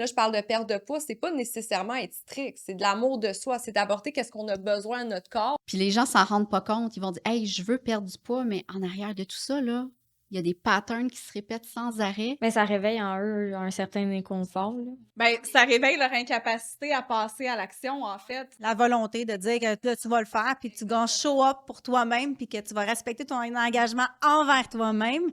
Là, je parle de perte de poids, c'est pas nécessairement être strict, c'est de l'amour de soi, c'est d'apporter qu'est-ce qu'on a besoin à notre corps. Puis les gens s'en rendent pas compte. Ils vont dire: «Hey, je veux perdre du poids», mais en arrière de tout ça, là, il y a des patterns qui se répètent sans arrêt. Mais ça réveille en eux un certain inconfort, là. Ben, ça réveille leur incapacité à passer à l'action, en fait. La volonté de dire que là, tu vas le faire, puis tu vas show up pour toi-même, puis que tu vas respecter ton engagement envers toi-même.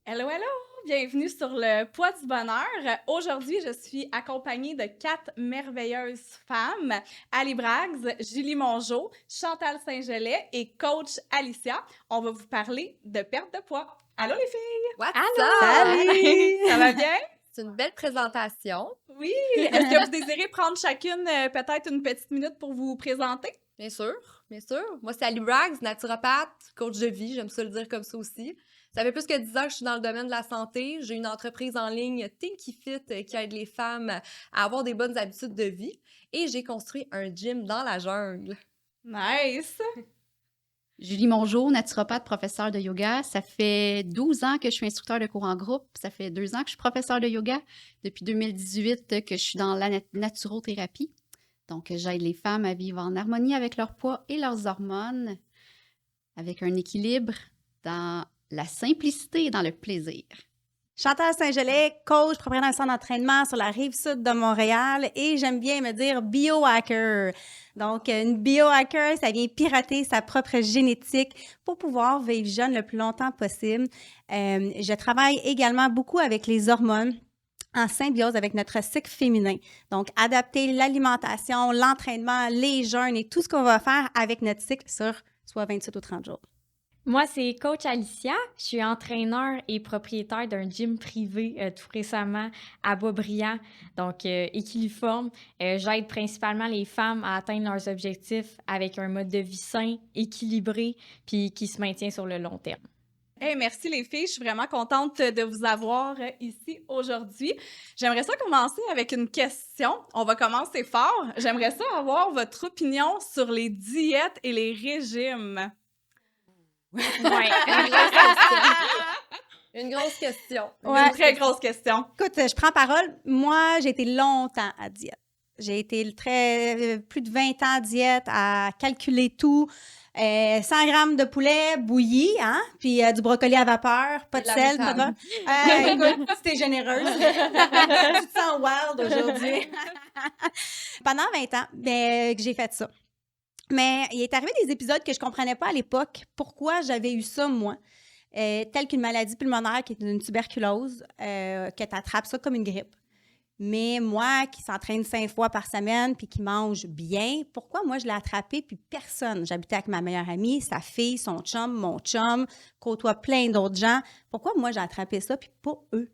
Hello, hello! Bienvenue sur le Poids du bonheur. Aujourd'hui, je suis accompagnée de 4 merveilleuses femmes. Ali Braggs, Julie Mongeau, Chantal Saint-Gelais et coach Alicia. On va vous parler de perte de poids. Allô les filles! What's Allô! up? Salut! Ça va bien? C'est une belle présentation. Oui! Est-ce que vous désirez prendre chacune peut-être une petite minute pour vous présenter? Bien sûr, bien sûr. Moi, c'est Ali Braggs, naturopathe, coach de vie, j'aime ça le dire comme ça aussi. Ça fait plus que 10 ans que je suis dans le domaine de la santé. J'ai une entreprise en ligne, Tinky Fit, qui aide les femmes à avoir des bonnes habitudes de vie. Et j'ai construit un gym dans la jungle. Nice! Julie Mongeau, naturopathe, professeure de yoga. Ça fait 12 ans que je suis instructeur de cours en groupe. Ça fait 2 ans que je suis professeure de yoga. Depuis 2018 que je suis dans la naturothérapie. Donc, j'aide les femmes à vivre en harmonie avec leur poids et leurs hormones, avec un équilibre dans la simplicité et dans le plaisir. Chantal Saint-Gelais, coach, propriétaire d'un centre d'entraînement sur la rive sud de Montréal, et j'aime bien me dire biohacker. Donc, une biohacker, ça vient pirater sa propre génétique pour pouvoir vivre jeune le plus longtemps possible. Je travaille également beaucoup avec les hormones en symbiose avec notre cycle féminin. Donc, adapter l'alimentation, l'entraînement, les jeûnes et tout ce qu'on va faire avec notre cycle sur soit 28 ou 30 jours. Moi, c'est coach Alicia. Je suis entraîneur et propriétaire d'un gym privé tout récemment à Boisbriand, donc Équiliforme. J'aide principalement les femmes à atteindre leurs objectifs avec un mode de vie sain, équilibré, puis qui se maintient sur le long terme. Hey, merci les filles, je suis vraiment contente de vous avoir ici aujourd'hui. J'aimerais ça commencer avec une question. On va commencer fort. J'aimerais ça avoir votre opinion sur les diètes et les régimes. Ouais. Une grosse question. Ouais. Une très grosse question. Écoute, je prends parole. Moi, j'ai été longtemps à diète. J'ai été plus de 20 ans à diète, à calculer tout. 100 grammes de poulet bouilli, hein? Puis du brocoli à vapeur, pas de la sel, pas moutarde. de... écoute, c'était généreuse. Tu te sens wild aujourd'hui. Pendant 20 ans, que j'ai fait ça. Mais il est arrivé des épisodes que je comprenais pas à l'époque pourquoi j'avais eu ça, moi. Telle qu'une maladie pulmonaire qui est une tuberculose, que tu attrapes ça comme une grippe. Mais moi, qui s'entraîne 5 fois par semaine puis qui mange bien, pourquoi moi je l'ai attrapé puis personne? J'habitais avec ma meilleure amie, sa fille, son chum, mon chum, côtoie plein d'autres gens. Pourquoi moi j'ai attrapé ça puis pas eux?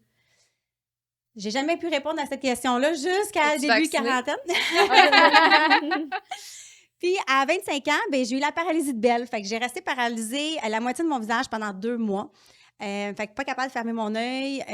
J'ai jamais pu répondre à cette question-là jusqu'à Es-tu début vaccinée? quarantaine. Puis, à 25 ans, j'ai eu la paralysie de Bell. Fait que j'ai resté paralysée à la moitié de mon visage pendant 2 mois. Fait que pas capable de fermer mon œil,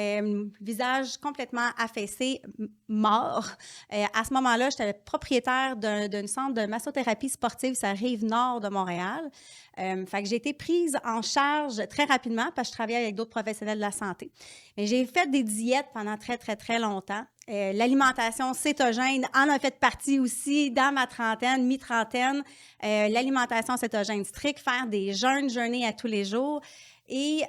visage complètement affaissé, mort. À ce moment-là, j'étais propriétaire d'un centre de massothérapie sportive sur la rive nord de Montréal. Fait que j'ai été prise en charge très rapidement parce que je travaillais avec d'autres professionnels de la santé. Mais j'ai fait des diètes pendant très, très, très longtemps. L'alimentation cétogène en a fait partie aussi dans ma trentaine, mi-trentaine. L'alimentation cétogène stricte, faire des jeûner à tous les jours. Et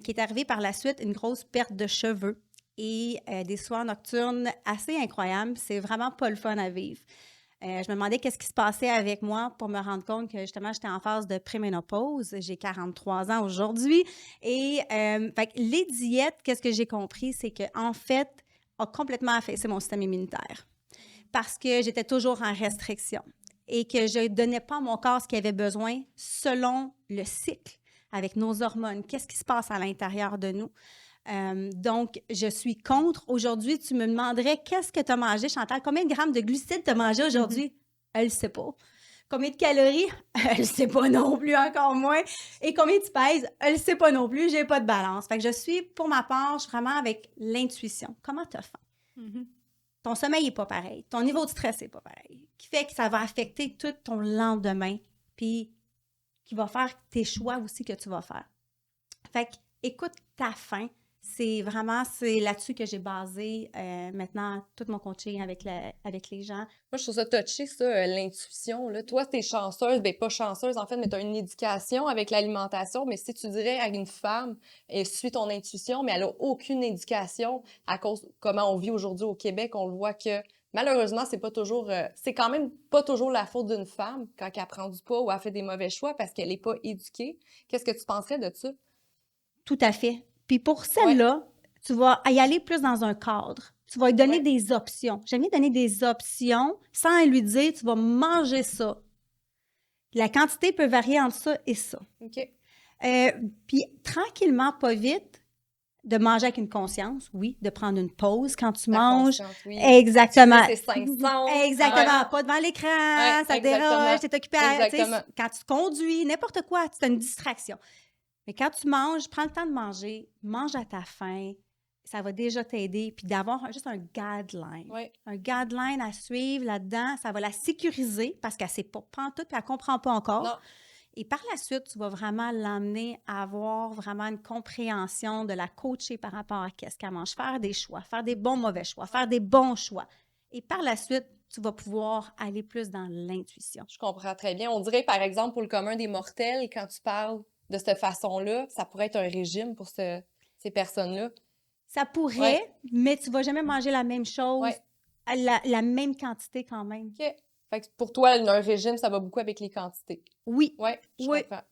qui est arrivé par la suite une grosse perte de cheveux et des soirs nocturnes assez incroyables. C'est vraiment pas le fun à vivre. Je me demandais qu'est-ce qui se passait avec moi pour me rendre compte que justement, j'étais en phase de préménopause. J'ai 43 ans aujourd'hui. Et fait que les diètes, qu'est-ce que j'ai compris, c'est qu'en fait, a complètement affaissé mon système immunitaire parce que j'étais toujours en restriction et que je ne donnais pas à mon corps ce qu'il avait besoin selon le cycle avec nos hormones. Qu'est-ce qui se passe à l'intérieur de nous? Donc, je suis contre. Aujourd'hui, tu me demanderais qu'est-ce que tu as mangé, Chantal? Combien de grammes de glucides tu as mangé aujourd'hui? Elle ne sait pas. Combien de calories? Elle ne sait pas non plus, encore moins. Et combien tu pèses? Elle ne sait pas non plus. Je n'ai pas de balance. Fait que je suis, pour ma part, je suis vraiment avec l'intuition. Comment tu as faim? Ton sommeil n'est pas pareil. Ton niveau de stress n'est pas pareil. Qui fait que ça va affecter tout ton lendemain. Puis, qui va faire tes choix aussi que tu vas faire. Fait que, écoute ta faim. C'est là-dessus que j'ai basé maintenant tout mon coaching avec les gens. Moi, je trouve ça touché, ça, l'intuition, là. Toi, t'es chanceuse, ben pas chanceuse, en fait, mais t'as une éducation avec l'alimentation, mais si tu dirais à une femme, elle suit ton intuition, mais elle a aucune éducation à cause comment on vit aujourd'hui au Québec, on le voit que, malheureusement, c'est quand même pas toujours la faute d'une femme quand elle prend du poids ou elle fait des mauvais choix parce qu'elle est pas éduquée. Qu'est-ce que tu penserais de ça? Tout à fait. Puis pour celle-là, tu vas y aller plus dans un cadre. Tu vas lui donner des options. J'aime bien donner des options sans lui dire tu vas manger ça. La quantité peut varier entre ça et ça. OK. Puis tranquillement, pas vite, de manger avec une conscience, oui, de prendre une pause quand tu La manges. conscience, oui. Exactement. C'est 500. Exactement. Pas devant l'écran, Ouais, ça te dérange, t'es occupé à. Exactement. Quand tu conduis, n'importe quoi, tu as une distraction. Mais quand tu manges, prends le temps de manger, mange à ta faim, ça va déjà t'aider. Puis d'avoir juste un guideline. Oui. Un guideline à suivre là-dedans, ça va la sécuriser parce qu'elle ne sait pas pantoute, puis elle ne comprend pas encore. Non. Et par la suite, tu vas vraiment l'amener à avoir vraiment une compréhension, de la coacher par rapport à qu'est-ce qu'elle mange, faire des choix, faire des bons, mauvais choix, faire des bons choix. Et par la suite, tu vas pouvoir aller plus dans l'intuition. Je comprends très bien. On dirait, par exemple, pour le commun des mortels, quand tu parles de cette façon-là, ça pourrait être un régime pour ces personnes-là. Ça pourrait, mais tu ne vas jamais manger la même chose, à la même quantité quand même. OK. Fait que pour toi, un régime, ça va beaucoup avec les quantités. Oui. Oui, je comprends.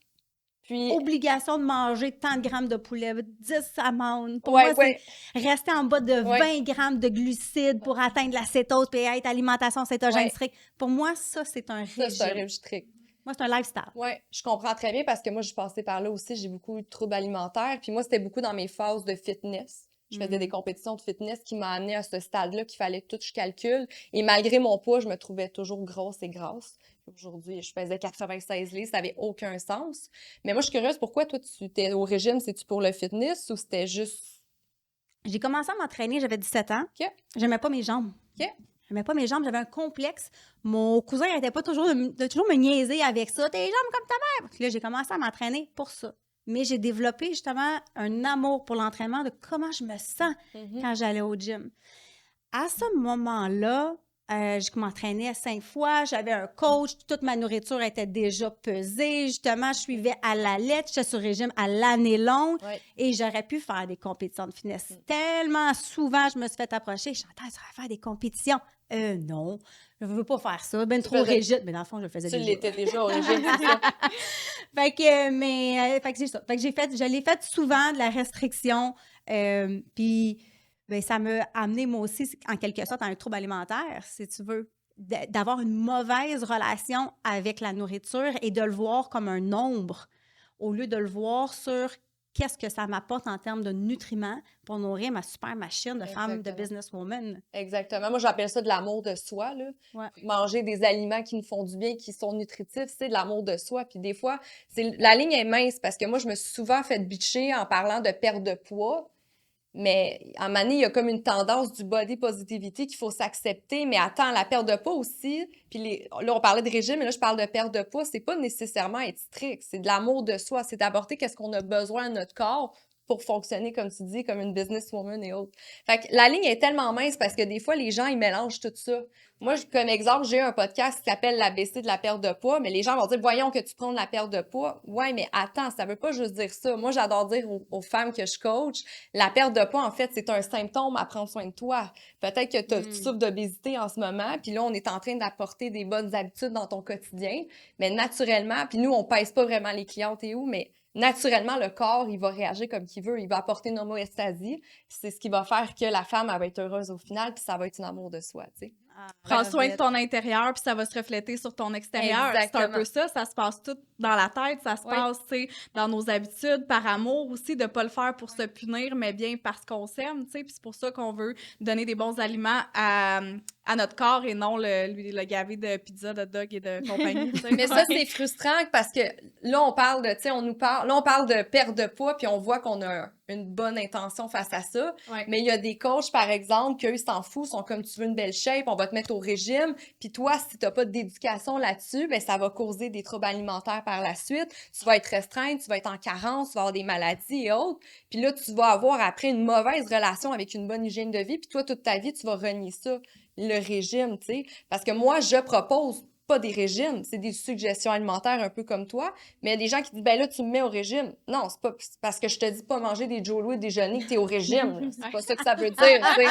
Puis, obligation de manger tant de grammes de poulet, 10 amandes. Pour moi, c'est rester en bas de 20 grammes de glucides pour atteindre la cétose et être alimentation cétogène stricte. Pour moi, ça, c'est un régime. Ça, c'est un régime strict. Moi, c'est un lifestyle. Oui, je comprends très bien parce que moi, je suis passée par là aussi. J'ai beaucoup eu de troubles alimentaires. Puis moi, c'était beaucoup dans mes phases de fitness. Je faisais des compétitions de fitness qui m'ont amené à ce stade-là qu'il fallait tout je calcule. Et malgré mon poids, je me trouvais toujours grosse et grasse. Aujourd'hui, je pesais 96 livres, ça n'avait aucun sens. Mais moi, je suis curieuse, pourquoi toi, tu étais au régime? C'est-tu pour le fitness ou c'était juste... J'ai commencé à m'entraîner, j'avais 17 ans. OK. J'aimais pas mes jambes. OK. J'aimais pas mes jambes, j'avais un complexe. Mon cousin n'arrêtait pas toujours de toujours me niaiser avec ça. Tes jambes comme ta mère! Puis là, j'ai commencé à m'entraîner pour ça. Mais j'ai développé justement un amour pour l'entraînement, de comment je me sens quand j'allais au gym. À ce moment-là, je m'entraînais 5 fois, j'avais un coach, toute ma nourriture était déjà pesée. Justement, je suivais à la lettre, j'étais sur régime à l'année longue et j'aurais pu faire des compétitions de fitness. Tellement souvent, je me suis fait approcher. Chantal, tu vas faire des compétitions? Non, je ne veux pas faire ça. Ben trop rigide. Mais dans le fond, je le faisais déjà. Tu l'étais déjà au régime, c'est ça? Fait que c'est ça. Fait que je l'ai fait souvent, de la restriction. Puis, ben, ça m'a amené, moi aussi, en quelque sorte, à un trouble alimentaire, si tu veux. D'avoir une mauvaise relation avec la nourriture et de le voir comme un nombre, au lieu de le voir sur qu'est-ce que ça m'apporte en termes de nutriments pour nourrir ma super machine de femme, de businesswoman. Exactement. Moi, j'appelle ça de l'amour de soi, là. Manger des aliments qui nous font du bien, qui sont nutritifs, c'est de l'amour de soi. Puis des fois, la ligne est mince parce que moi, je me suis souvent fait bitcher en parlant de perte de poids. Mais à un moment donné, il y a comme une tendance du body positivity qu'il faut s'accepter. Mais attends, la perte de poids aussi, puis là, on parlait de régime, mais là, je parle de perte de poids, c'est pas nécessairement être strict. C'est de l'amour de soi, c'est d'apporter qu'est-ce qu'on a besoin à notre corps pour fonctionner, comme tu dis, comme une businesswoman et autres. Fait que la ligne est tellement mince parce que des fois, les gens, ils mélangent tout ça. Moi, comme exemple, j'ai un podcast qui s'appelle l'ABC de la perte de poids, mais les gens vont dire, voyons que tu prends de la perte de poids. Ouais, mais attends, ça veut pas juste dire ça. Moi, j'adore dire aux femmes que je coach, la perte de poids, en fait, c'est un symptôme à prendre soin de toi. Peut-être que tu souffres d'obésité en ce moment, puis là, on est en train d'apporter des bonnes habitudes dans ton quotidien, mais naturellement, puis nous, on pèse pas vraiment les clientes et où, mais naturellement, le corps, il va réagir comme qu'il veut. Il va apporter une homéostasie. C'est ce qui va faire que la femme, elle va être heureuse au final, puis ça va être un amour de soi, tu sais. Prends soin de ton intérieur, puis ça va se refléter sur ton extérieur. C'est un peu ça. Ça se passe tout dans la tête. Ça se passe, tu sais, dans nos habitudes, par amour aussi, de pas le faire pour se punir, mais bien parce qu'on s'aime, tu sais. Puis c'est pour ça qu'on veut donner des bons aliments à notre corps et non le gaver de pizza, de dog et de compagnie. Mais ça, c'est frustrant parce que là, on parle de, tu sais, on parle de perte de poids, puis on voit qu'on a une bonne intention face à ça. Ouais. Mais il y a des coachs, par exemple, qu'eux, ils s'en foutent, sont comme tu veux une belle shape, on va te mettre au régime. Puis toi, si t'as pas d'éducation là-dessus, ben ça va causer des troubles alimentaires par la suite. Tu vas être restreinte, tu vas être en carence, tu vas avoir des maladies et autres. Puis là, tu vas avoir après une mauvaise relation avec une bonne hygiène de vie. Puis toi, toute ta vie, tu vas renier ça, le régime, tu sais. Parce que moi, je propose pas des régimes, c'est des suggestions alimentaires un peu comme toi, mais il y a des gens qui disent, ben là, tu me mets au régime. Non, c'est parce que je te dis pas manger des Joe Louis déjeuner que t'es au régime. Là. C'est pas ça que ça veut dire, tu sais.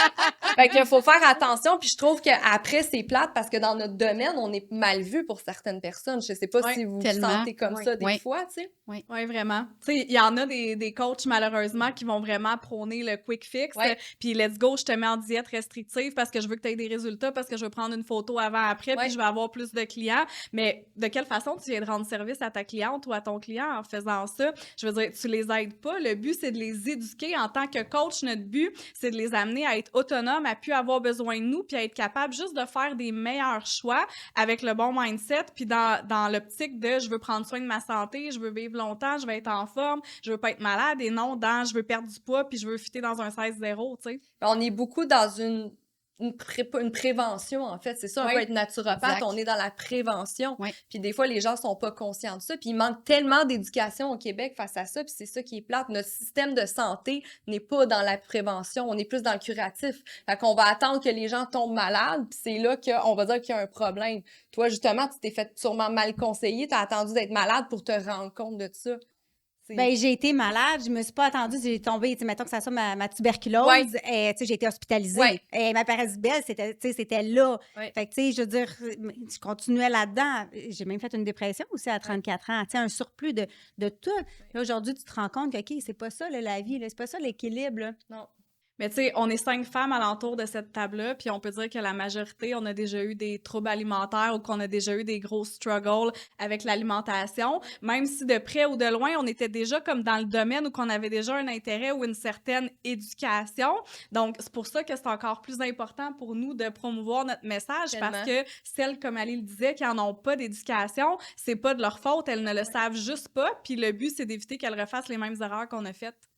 Fait qu'il faut faire attention, puis je trouve qu'après, c'est plate parce que dans notre domaine, on est mal vu pour certaines personnes. Je sais pas si vous vous tellement. sentez comme ça des fois, tu sais. Oui, vraiment. Tu sais, il y en a des coachs, malheureusement, qui vont vraiment prôner le quick fix. Puis let's go, je te mets en diète restrictive parce que je veux que tu aies des résultats, parce que je veux prendre une photo avant-après, puis je vais avoir plus de clients. Mais de quelle façon tu viens de rendre service à ta cliente ou à ton client en faisant ça? Je veux dire, tu les aides pas. Le but, c'est de les éduquer. En tant que coach, notre but, c'est de les amener à être autonomes, à plus avoir besoin de nous, puis à être capable juste de faire des meilleurs choix avec le bon mindset, puis dans l'optique de « je veux prendre soin de ma santé, je veux vivre longtemps, je veux être en forme, je veux pas être malade » et non dans « je veux perdre du poids puis je veux fitter dans un 16-0 », tu sais. On est beaucoup dans une prévention, en fait. C'est ça, on peut être naturopathe, exact. on est dans la prévention. Ouais. Puis des fois, les gens sont pas conscients de ça. Puis il manque tellement d'éducation au Québec face à ça, puis c'est ça qui est plate. Notre système de santé n'est pas dans la prévention, on est plus dans le curatif. Fait qu'on va attendre que les gens tombent malades, puis c'est là qu'on va dire qu'il y a un problème. Toi, justement, tu t'es fait sûrement mal conseiller, t'as attendu d'être malade pour te rendre compte de ça. Ben, j'ai été malade, je me suis pas attendue, j'ai tombé, tu sais, mettons que ça soit ma tuberculose, tu sais, j'ai été hospitalisée. Et ma parasite belle, c'était là. Fait que, tu sais, je veux dire, je continuais là-dedans. J'ai même fait une dépression aussi à 34 ans, tu sais, un surplus de tout. Là, aujourd'hui, tu te rends compte que, OK, c'est pas ça, là, la vie, là, c'est pas ça l'équilibre, là. Non. Mais tu sais, on est 5 femmes alentour de cette table-là, puis on peut dire que la majorité, on a déjà eu des troubles alimentaires ou qu'on a déjà eu des gros struggles avec l'alimentation, même si de près ou de loin, on était déjà comme dans le domaine où qu'on avait déjà un intérêt ou une certaine éducation. Donc, c'est pour ça que c'est encore plus important pour nous de promouvoir notre message, parce que celles, comme Ali le disait, qui en ont pas d'éducation, c'est pas de leur faute, elles ne le savent juste pas, puis le but, c'est d'éviter qu'elles refassent les mêmes erreurs qu'on a faites.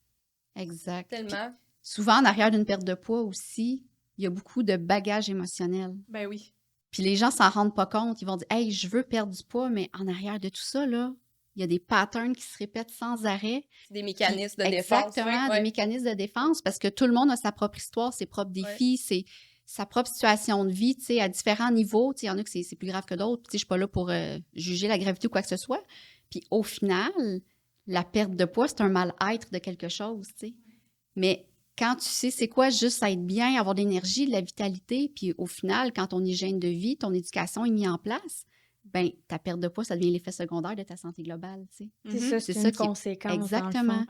Exact. Tellement. Souvent, en arrière d'une perte de poids aussi, il y a beaucoup de bagages émotionnels. Ben oui. Puis les gens s'en rendent pas compte. Ils vont dire « Hey, je veux perdre du poids », mais en arrière de tout ça, là, il y a des patterns qui se répètent sans arrêt. Des mécanismes de défense. Exactement, des mécanismes de défense, parce que tout le monde a sa propre histoire, ses propres défis, c'est sa propre situation de vie, tu sais, à différents niveaux. Tu sais, il y en a que c'est plus grave que d'autres. Tu sais, je suis pas là pour juger la gravité ou quoi que ce soit. Puis au final, la perte de poids, c'est un mal-être de quelque chose, tu sais. Mais quand tu sais c'est quoi juste être bien, avoir de l'énergie, de la vitalité, puis au final, quand ton hygiène de vie, ton éducation est mise en place, ben ta perte de poids, ça devient l'effet secondaire de ta santé globale, tu sais. C'est une conséquence. Exactement.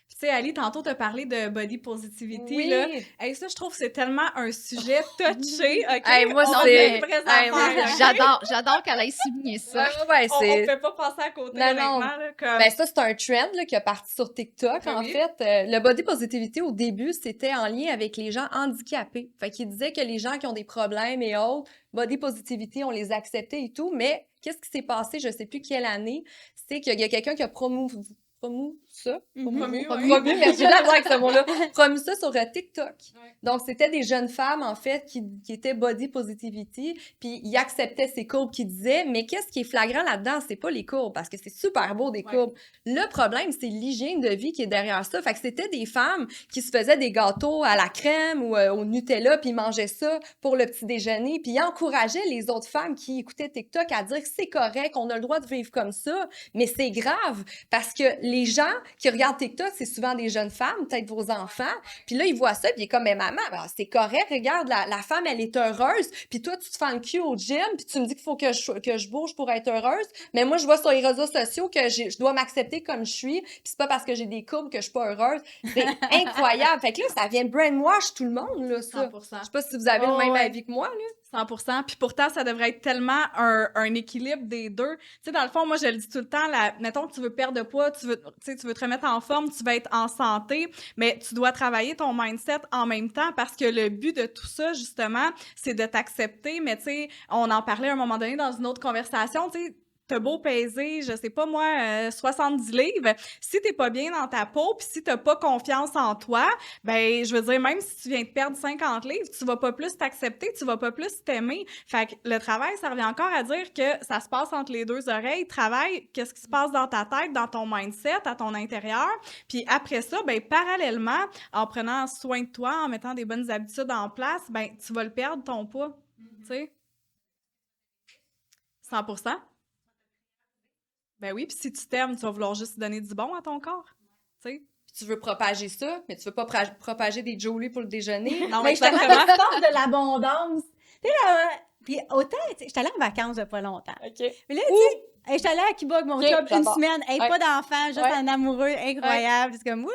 Tu sais, Ali, tantôt, tu as parlé de body positivity. Oui. Là. Hey, ça, je trouve que c'est tellement un sujet touché. OK? Hey, moi, on c'est- a une vraie Hey, affaire, OK? J'adore qu'elle ait souligné ça. c'est... On ne peut pas passer à côté, Non, honnêtement. non. Là, comme... Ben ça, c'est un trend là, qui est parti sur TikTok, Ah en oui? fait. Le body positivity, au début, c'était en lien avec les gens handicapés. Fait qu'il disait que les gens qui ont des problèmes et autres, body positivity, on les acceptait et tout. Mais qu'est-ce qui s'est passé, je sais plus quelle année, c'est qu'il y a quelqu'un qui a promu ça. Promu, Promu, merci, j'ai la voix avec ce mot-là. Promu ça sur TikTok. Donc, c'était des jeunes femmes, en fait, qui étaient body positivity, puis ils acceptaient ces courbes qu'ils disaient, mais qu'est-ce qui est flagrant là-dedans? C'est pas les courbes, parce que c'est super beau, des courbes. Le problème, c'est l'hygiène de vie qui est derrière ça. Fait que c'était des femmes qui se faisaient des gâteaux à la crème ou au Nutella, puis ils mangeaient ça pour le petit déjeuner, puis ils encourageaient les autres femmes qui écoutaient TikTok à dire que c'est correct, on a le droit de vivre comme ça, mais c'est grave, parce que les gens qui regardent TikTok, c'est souvent des jeunes femmes, peut-être vos enfants, puis là, ils voient ça, puis ils sont comme, mais maman, ben, c'est correct, regarde, la femme, elle est heureuse, puis toi, tu te fais le cul au gym, puis tu me dis qu'il faut que je bouge pour être heureuse, mais moi, je vois sur les réseaux sociaux que je dois m'accepter comme je suis, puis c'est pas parce que j'ai des courbes que je suis pas heureuse. C'est incroyable. Fait que là, ça vient brainwash tout le monde, là, ça. 100%. Je sais pas si vous avez le même avis que moi, là. 100%. Puis pourtant, ça devrait être tellement un équilibre des deux. Tu sais, dans le fond, moi, je le dis tout le temps, mettons que tu veux perdre de poids, tu veux te remettre en forme, tu veux être en santé, mais tu dois travailler ton mindset en même temps parce que le but de tout ça, justement, c'est de t'accepter. Mais tu sais, on en parlait à un moment donné dans une autre conversation, tu sais, t'as beau peser, je sais pas moi, 70 livres, si t'es pas bien dans ta peau, puis si t'as pas confiance en toi, ben je veux dire, même si tu viens de perdre 50 livres, tu vas pas plus t'accepter, tu vas pas plus t'aimer. Fait que le travail, ça revient encore à dire que ça se passe entre les deux oreilles. Travail, qu'est-ce qui se passe dans ta tête, dans ton mindset, à ton intérieur. Puis après ça, ben parallèlement, en prenant soin de toi, en mettant des bonnes habitudes en place, ben tu vas le perdre, ton poids. Tu sais? 100%. Ben oui, puis si tu t'aimes, tu vas vouloir juste donner du bon à ton corps. Tu sais? Tu veux propager ça, mais tu veux pas propager des Jolie pour le déjeuner. Non, Mais justement, exactement. tu sors de l'abondance. Tu sais, là, puis autant, tu sais, j'étais allée en vacances il y a pas longtemps. OK. Mais là, tu sais, j'étais allée à Cuba avec mon Ok, job une j'adore. semaine. Hey, Ouais. pas d'enfant, juste Ouais. un amoureux incroyable. C'est comme, wouh!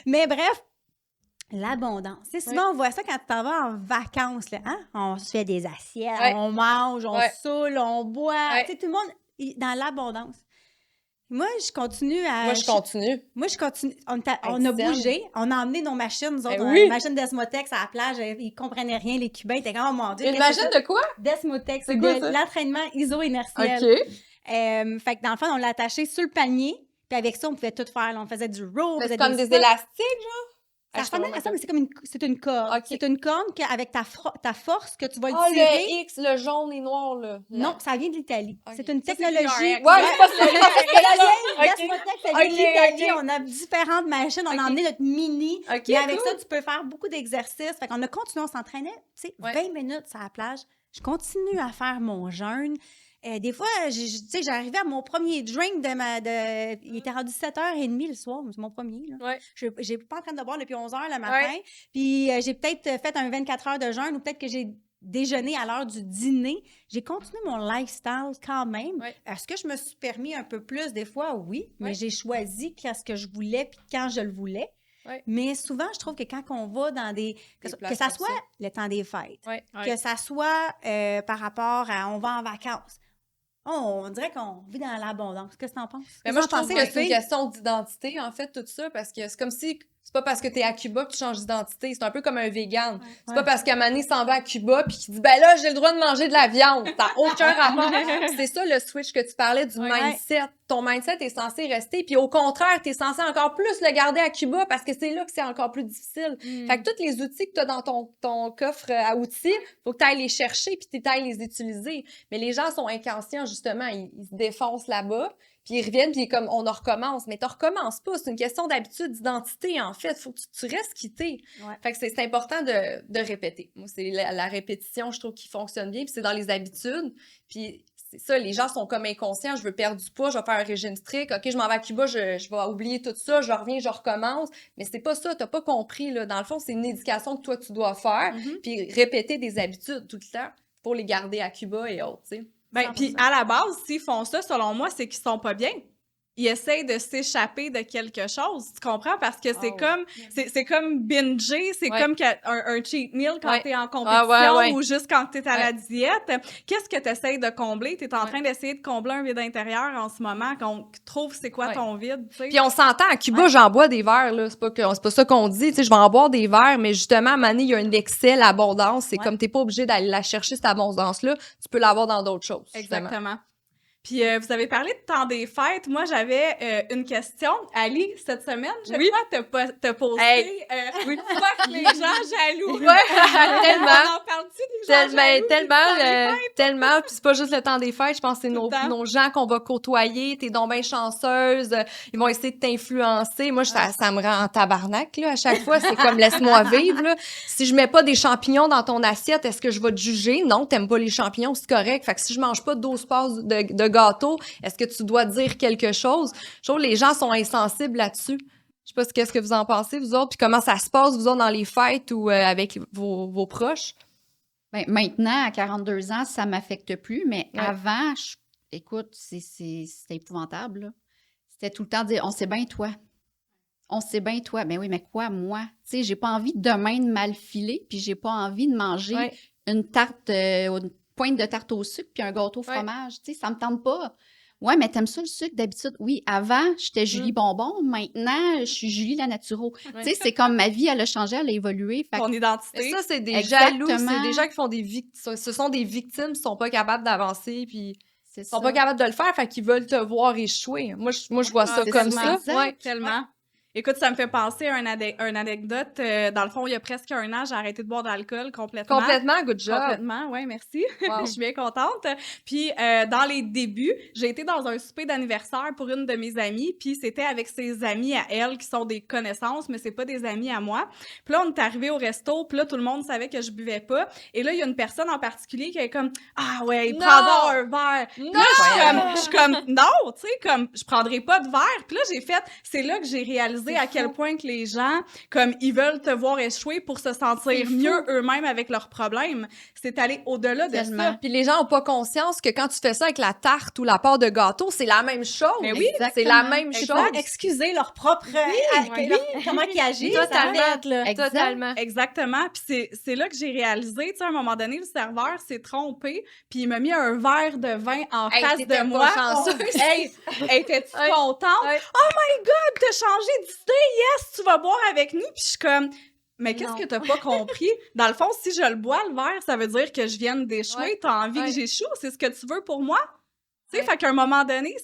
Mais bref, l'abondance. Tu sais, souvent, on voit ça quand tu t'en vas en vacances. Là, hein? On se fait des assiettes, Ouais. on mange, on Ouais. saoule, on boit. Ouais. Tu sais, tout le monde dans l'abondance. Moi, je continue à... Moi, je continue. Moi, je continue. On Hey, a Sam. bougé. On a emmené nos machines. Nous autres, Eh on a oui. une machine Desmotex à la plage. Ils comprenaient rien, les Cubains. Ils étaient comme, oh mon Dieu. Une qu'est-ce que machine c'est de quoi? ça? Desmotex. C'est C'est quoi, de ça? l'entraînement iso-inertiel. OK. Fait que dans le fond, on l'a attaché sur le panier. Puis avec ça, on pouvait tout faire. Là. On faisait du row. on C'est faisait comme des squats. élastiques, genre? Ça ressemble à ça, mais c'est comme c'est une corde. OK. C'est une corde qu'avec ta force que tu vas le Ah, tirer. le X, le jaune et noir, là. Non, ça vient de l'Italie. OK. C'est une Ça, c'est technologie. PRX. Ouais, c'est pas ça. La OK. Desmotex, ça vient de OK, l'Italie. OK. On a différentes machines. On a OK. emmené notre mini. OK, Mais avec cool. ça, tu peux faire beaucoup d'exercices. Fait qu'on a continué, on s'entraînait, tu sais, Ouais. 20 minutes sur la plage. Je continue à faire mon jeûne. Des fois, tu sais, j'arrivais à mon premier drink il était rendu 7h30 le soir, c'est mon premier, là. Ouais. Je n'ai pas en train de boire depuis 11h le matin. Puis j'ai peut-être fait un 24 heures de jeûne ou peut-être que j'ai déjeuné à l'heure du dîner. J'ai continué mon lifestyle quand même. Ouais. Est-ce que je me suis permis un peu plus des fois? Oui, mais Ouais. j'ai choisi qu'est-ce que je voulais puis quand je le voulais. Ouais. Mais souvent, je trouve que quand on va dans que places ça comme soit ça. le temps des fêtes, Ouais. que ça soit par rapport à on va en vacances. Oh, on dirait qu'on vit dans l'abondance. Qu'est-ce que t'en penses? Mais Qu'est-ce moi, que je t'en trouve penses, que c'est une les filles? question d'identité, en fait, tout ça, parce que c'est comme si c'est pas parce que t'es à Cuba que tu changes d'identité. C'est un peu comme un vegan. C'est Ouais. pas parce qu'à Mané s'en va à Cuba puis qu'il dit, ben là, j'ai le droit de manger de la viande. T'as aucun rapport. C'est ça le switch que tu parlais du Ouais. mindset. Ton mindset est censé rester, puis au contraire, t'es censé encore plus le garder à Cuba parce que c'est là que c'est encore plus difficile. Fait que tous les outils que tu as dans ton coffre à outils, faut que tu ailles les chercher puis tu ailles les utiliser. Mais les gens sont inconscients, justement. Ils se défoncent là-bas, puis ils reviennent, puis comme on en recommence. Mais tu recommences pas. C'est une question d'habitude, d'identité, en fait. Faut que tu restes quitté. Ouais. Fait que c'est important de répéter. Moi, c'est la répétition, je trouve, qui fonctionne bien. Puis c'est dans les habitudes. Puis c'est ça, les gens sont comme inconscients. Je veux perdre du poids, je vais faire un régime strict. OK, je m'en vais à Cuba, je vais oublier tout ça, je reviens, je recommence. Mais c'est pas ça, t'as pas compris, là. Dans le fond, c'est une éducation que toi, tu dois faire. Mhm. Puis répéter des habitudes tout le temps pour les garder à Cuba et autres, tu sais. Ben, puis à la base, s'ils font ça, selon moi, c'est qu'ils sont pas bien. Ils essayent de s'échapper de quelque chose, tu comprends? Parce que c'est ouais. comme c'est comme binger, c'est Ouais. comme un cheat meal quand Ouais. t'es en compétition ouais. ou juste quand t'es à la Ouais. diète. Qu'est-ce que t'essayes de combler? T'es en Ouais. train d'essayer de combler un vide intérieur en ce moment, qu'on trouve c'est quoi Ouais. ton vide, tu sais? Puis on s'entend, à Cuba, j'en bois des verres, là. C'est pas ça qu'on dit, tu sais, je vais en boire des verres, mais justement, à Mané, il y a un excès, l'abondance. C'est Ouais. comme t'es pas obligé d'aller la chercher, cette abondance-là. Tu peux l'avoir dans d'autres choses. justement. Exactement. Puis vous avez parlé de temps des fêtes. Moi, j'avais une question. Ali, cette semaine, je Oui. crois, t'as posté Hey. fuck les gens jaloux. Ouais, tellement. On en parle-tu des gens jaloux? Tellement. Puis c'est pas juste le temps des fêtes, je pense que c'est Tout le temps. nos gens qu'on va côtoyer. T'es donc bien chanceuse. Ils vont essayer de t'influencer. Moi, ça me rend en tabarnak, là, à chaque fois. C'est comme, laisse-moi vivre, là. Si je mets pas des champignons dans ton assiette, est-ce que je vais te juger? Non, t'aimes pas les champignons, c'est correct. Fait que si je mange pas 12 passes de gâteau, est-ce que tu dois dire quelque chose? Je trouve que les gens sont insensibles là-dessus. Je sais pas qu'est-ce que vous en pensez, vous autres, puis comment ça se passe, vous autres, dans les fêtes ou avec vos proches? Ben, maintenant, à 42 ans, ça m'affecte plus, mais Ouais. avant, écoute, c'était épouvantable, là. C'était tout le temps dire, on sait bien toi. On sait bien toi. Ben oui, mais quoi, moi? Tu sais, j'ai pas envie demain de mal filer, puis j'ai pas envie de manger Ouais. une tarte, une pointe de tarte au sucre, puis un gâteau au Ouais. fromage. Tu sais, ça me tente pas. Ouais, mais t'aimes ça le sucre d'habitude? Oui, avant, j'étais Julie Bonbon. Maintenant, je suis Julie la Naturo. Ouais. Tu sais, c'est comme ma vie, elle a changé, elle a évolué. Fait que Ton identité. Mais ça, c'est des Exactement. jaloux, c'est des gens qui font ce sont des victimes, qui sont pas capables d'avancer, puis C'est Ils sont ça. pas capables de le faire, fait qu'ils veulent te voir échouer. Moi, je vois ça Ah, comme tellement. ça. Ouais. Tellement. Écoute, ça me fait penser à une anecdote. Dans le fond, il y a presque un an, j'ai arrêté de boire de l'alcool complètement. Complètement, good job. Complètement, oui, merci. Wow. Je suis bien contente. Puis, dans les débuts, j'ai été dans un souper d'anniversaire pour une de mes amies, puis c'était avec ses amis à elle qui sont des connaissances, mais c'est pas des amis à moi. Puis là, on est arrivé au resto, puis là, tout le monde savait que je buvais pas. Et là, il y a une personne en particulier qui est comme « Ah ouais, Non! prends donc un verre! » Non! Là, je suis comme « Non! » Tu sais, comme « Je prendrai pas de verre. » Puis là, c'est là que j'ai réalisé à quel point que les gens, comme, ils veulent te voir échouer pour se sentir mieux eux-mêmes avec leurs problèmes. C'est aller au-delà de Tellement. ça. Puis les gens ont pas conscience que quand tu fais ça avec la tarte ou la part de gâteau, c'est la même chose. Mais oui, c'est la même Exact. chose. Excuser leur propre... comment ils agissent. Totalement. Exact. Totalement. Exactement. Puis c'est là que j'ai réalisé, tu sais, à un moment donné, le serveur s'est trompé, puis il m'a mis un verre de vin en Hey, face t'étais de pas moi. chanceuse. Hey, étais-tu Ouais. contente? Ouais. Oh my God, t'as changé d'idée, yes, tu vas boire avec nous. Puis je suis comme... Mais qu'est-ce Non. que t'as pas compris? Dans le fond, si je le bois, le verre, ça veut dire que je vienne d'échouer. Ouais. T'as envie Ouais. que j'échoue? C'est ce que tu veux pour moi? Tu sais, Ouais. fait qu'à un moment donné,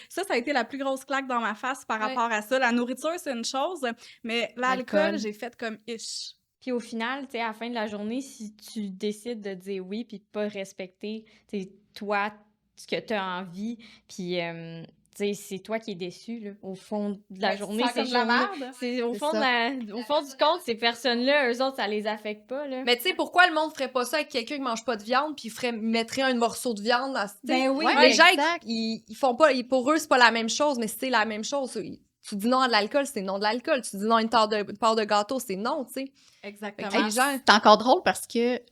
ça a été la plus grosse claque dans ma face par Ouais. rapport à ça. La nourriture, c'est une chose, mais l'alcool, L'alcool. j'ai fait comme ish. Puis au final, tu sais, à la fin de la journée, si tu décides de dire oui puis de pas respecter, tu sais, toi, ce que tu as envie, puis tu sais, c'est toi qui es déçu, là, au fond de la journée. C'est comme de la merde. C'est au C'est fond, au fond du compte, ces personnes-là, eux autres, ça les affecte pas, là. Mais tu sais, pourquoi le monde ferait pas ça avec quelqu'un qui mange pas de viande, puis mettrait un morceau de viande dans ce... Ben oui. Ouais, Les gens, exact. ils font pas... Pour eux, c'est pas la même chose, mais c'est la même chose. Tu dis non à de l'alcool, c'est non de l'alcool. Tu dis non à une part de gâteau, c'est non, tu sais. Exactement. Fait que les gens... C'est encore drôle parce que, tu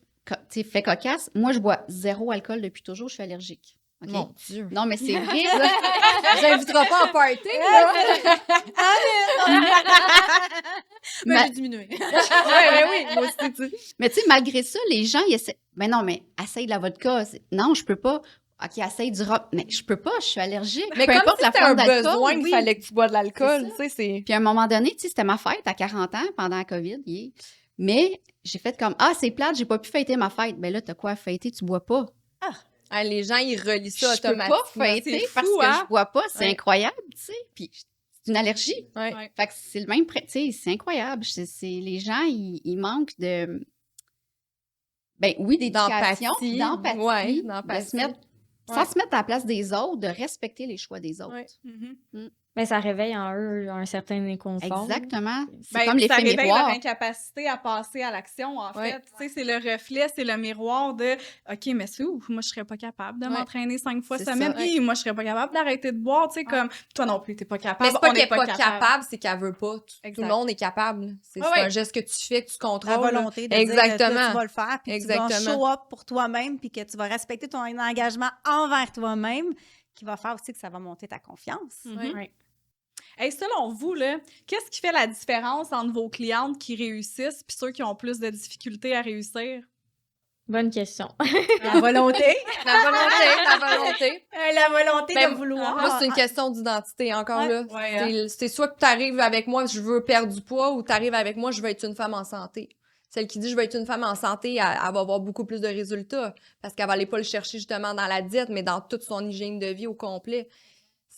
sais, fait cocasse, moi, je bois 0 alcool depuis toujours, je suis allergique. OK? Mon Dieu. Non, mais c'est vrai. J'inviterai pas en party, là. Ma- j'ai diminué. ouais, oui, moi aussi, tu sais. Mais tu sais, malgré ça, les gens, ils essaient. Mais non, mais essaye de la vodka. Non, je peux pas. OK, essaye du rhum. Mais je peux pas, je suis allergique. Mais peu comme importe si la c'était un forme d'alcool. besoin qu'il oui. fallait que tu bois de l'alcool, C'est tu sais, c'est... Puis à un moment donné, tu sais, c'était ma fête à 40 ans pendant la COVID. Mais j'ai fait comme, ah, c'est plate, j'ai pas pu fêter ma fête. Ben là, t'as quoi à fêter? Tu bois pas. Ah, les gens, ils relient ça Je peux pas automatiquement. fêter C'est parce fou, que hein? je bois pas. C'est Ouais. incroyable, tu sais. Puis c'est une allergie. Ouais. Ouais. Fait que c'est le même, tu sais, c'est incroyable. Les gens, ils manquent de, ben oui, d'éducation, D'empathie. d'empathie, Ouais, de d'empathie. se mettre, sans se mettre à la place des autres, de respecter les choix des autres. Ouais. Mhm. Mais ça réveille en eux un certain inconfort. Exactement. C'est Ben, comme ça l'effet réveille leur miroir. incapacité à passer à l'action, en Ouais. fait. Tu sais, c'est le reflet, c'est le miroir de « OK, mais c'est où? Moi, je serais pas capable de Ouais. m'entraîner 5 fois C'est semaine. ça. Hi, moi, je serais pas capable d'arrêter de boire. » Tu sais, comme « Toi non plus, t'es pas capable. Mais c'est pas on qu'elle n'est est pas capable, c'est qu'elle veut pas. Tout Exact. le monde est capable. C'est Ouais, c'est ouais. un geste que tu fais, que tu La contrôles. volonté de Exactement. dire que là, tu vas le faire, puis tu vas Exactement. show up pour toi-même, puis que tu vas respecter ton engagement envers toi-même, qui va faire aussi que ça va monter ta confiance. Mhm. Ouais. Hey, selon vous, là, qu'est-ce qui fait la différence entre vos clientes qui réussissent puis ceux qui ont plus de difficultés à réussir? Bonne question. La volonté. La volonté, la volonté. La volonté Ben, de vouloir. Moi, c'est une question d'identité, encore Ouais. là. Ouais, hein. C'est soit que tu arrives avec moi, je veux perdre du poids, ou tu arrives avec moi, je veux être une femme en santé. Celle qui dit je veux être une femme en santé, elle va avoir beaucoup plus de résultats parce qu'elle va aller pas le chercher justement dans la diète, mais dans toute son hygiène de vie au complet.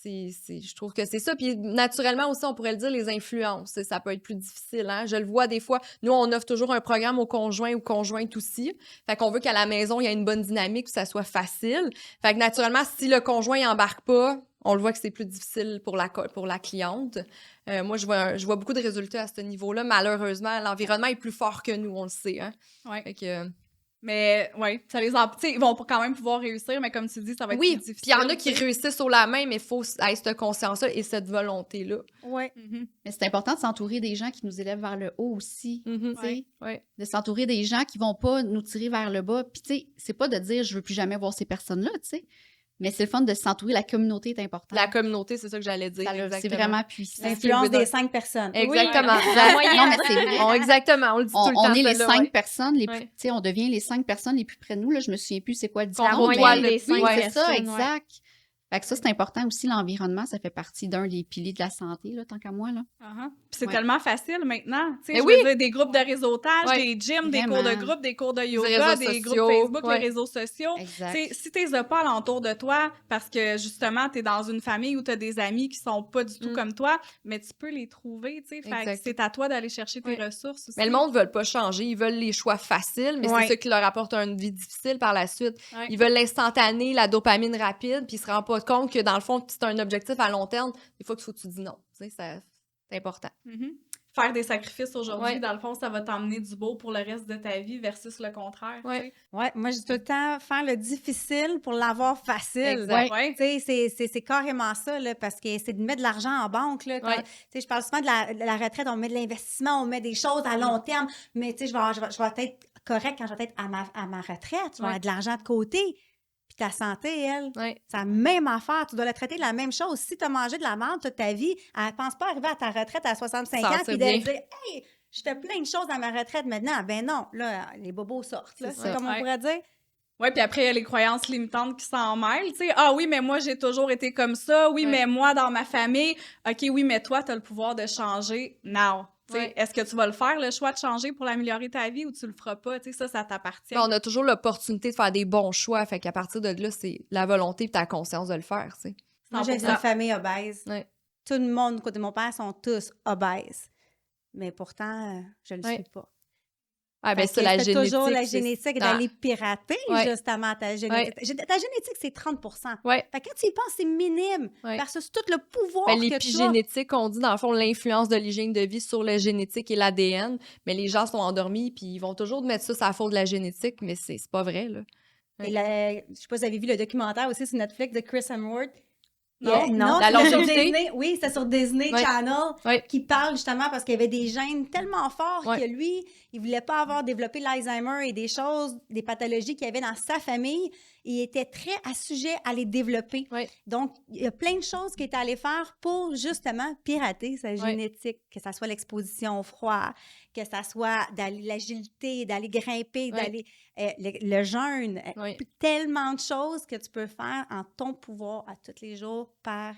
Je trouve que c'est ça. Puis naturellement aussi, on pourrait le dire, les influences. Ça peut être plus difficile. Hein? Je le vois des fois. Nous, on offre toujours un programme aux conjoints ou conjointes aussi. Fait qu'on veut qu'à la maison, il y ait une bonne dynamique, que ça soit facile. Fait que naturellement, si le conjoint n'embarque pas, on le voit que c'est plus difficile pour la cliente. Moi, je vois beaucoup de résultats à ce niveau-là. Malheureusement, l'environnement est plus fort que nous, on le sait. Hein? Ouais. Fait que, Mais, ouais, ça les tu sais, ils vont quand même pouvoir réussir, mais comme tu dis, ça va être oui, plus puis difficile. il y en a qui tu sais. réussissent au la main, mais il faut avoir cette conscience-là et cette volonté-là. Ouais. Mhm. Mais c'est important de s'entourer des gens qui nous élèvent vers le haut aussi. Mhm. Tu sais. Ouais. De s'entourer des gens qui vont pas nous tirer vers le bas. Puis, tu sais, c'est pas de dire je veux plus jamais voir ces personnes-là, tu sais. Mais c'est le fun de s'entourer. La communauté est importante. La communauté, c'est ça que j'allais dire. C'est exactement. vraiment puissant. L'influence des 5 personnes. Exactement. Non, mais c'est vrai. Exactement, on le dit tout le temps. On est les celle-là, 5 ouais. personnes les plus, Ouais. tu sais, on devient les 5 personnes les plus près de nous. Là, je me souviens plus c'est quoi le Qu'on dicton, côtoie mais le oui, plus. c'est ça, Ouais. exact. Fait que ça, c'est important aussi, l'environnement, ça fait partie d'un des piliers de la santé, là, tant qu'à moi, là. Uh-huh. Puis c'est Ouais. tellement facile maintenant. Tu sais, Mais je oui! veux dire, des groupes de réseautage, Ouais. des gyms, des cours de Vraiment. groupe, des cours de réseaux yoga, des groupes sociaux, Facebook, ouais. les réseaux sociaux. Exact. Tu sais, si tu les as pas alentour de toi, parce que justement, tu es dans une famille où tu as des amis qui sont pas du tout Mm. comme toi, mais tu peux les trouver, tu sais. Fait que Exact. c'est à toi d'aller chercher tes Ouais. ressources aussi. Mais le monde ne veut pas changer. Ils veulent les choix faciles, mais Ouais. c'est ça qui leur apporte une vie difficile par la suite. Ouais. Ils veulent l'instantané, la dopamine rapide, puis ils se rendent pas compte que dans le fond, si tu as un objectif à long terme, des fois qu'il faut que tu dis non. Tu sais, c'est important. Mhm. Faire des sacrifices aujourd'hui, Ouais. dans le fond, ça va t'emmener du beau pour le reste de ta vie versus le contraire. tu Ouais. sais. Ouais, moi, je dis tout le temps, faire le difficile pour l'avoir facile. Exact. Ouais. Tu sais, c'est carrément ça, là, parce que c'est de mettre de l'argent en banque. Là, quand, Ouais. tu sais, je parle souvent de la retraite, on met de l'investissement, on met des choses à long terme, mais tu sais, je vais être correct quand je vais être à ma retraite, je vais Ouais. avoir de l'argent de côté. Puis ta santé, elle, Ouais. c'est la même affaire. Tu dois la traiter de la même chose. Si tu as mangé de la merde toute ta vie, pense pas arriver à ta retraite à 65 ans Sentir puis de bien. dire « Hey, je fais plein de choses à ma retraite maintenant. » Ben non, là, les bobos sortent. là. C'est C'est ça. comme on Ouais. pourrait dire. Oui, puis après, il y a les croyances limitantes qui s'en mêlent. Tu sais, ah oui, mais moi, j'ai toujours été comme ça. Oui, Ouais. mais moi, dans ma famille. OK, oui, mais toi, tu as le pouvoir de changer now. Tu sais, Ouais. est-ce que tu vas le faire, le choix de changer pour améliorer ta vie ou tu le feras pas? Tu sais, ça t'appartient. Ben, on a toujours l'opportunité de faire des bons choix. Fait qu'à partir de là, c'est la volonté et ta conscience de le faire. Tu sais. Moi, j'ai 100%. une famille obèse. Ouais. Tout le monde, du côté de mon père, sont tous obèses. Mais pourtant, je ne le Ouais. suis pas. Ah, ben Fait ça, que la c'est génétique. toujours la c'est- génétique dans- d'aller pirater, Ouais. justement, ta génétique. Ta génétique, c'est 30 Ouais. Fait que quand tu y penses, c'est minime. Ouais. Parce que c'est tout le pouvoir Ben, que tu as. l'épigénétique, on dit dans le fond l'influence de l'hygiène de vie sur le génétique et l'ADN. Mais les gens sont endormis puis ils vont toujours mettre ça sur la faute de la génétique, mais c'est pas vrai, là. Et je sais pas si vous avez vu le documentaire aussi sur Netflix de Chris Hemsworth. Non. Non, La c'était sur longévité? Disney. Oui, c'était sur Disney Ouais. Channel Ouais. qui parle justement parce qu'il y avait des gènes tellement forts Ouais. que lui, il voulait pas avoir développé l'Alzheimer et des choses, des pathologies qu'il y avait dans sa famille. Il était très assujet à les développer. Ouais. Donc, il y a plein de choses qu'il est allé faire pour justement pirater sa Ouais. génétique, que ça soit l'exposition au froid, que ça soit l'agilité, d'aller grimper, Ouais. d'aller le jeûne. Ouais. Tellement de choses que tu peux faire en ton pouvoir à tous les jours par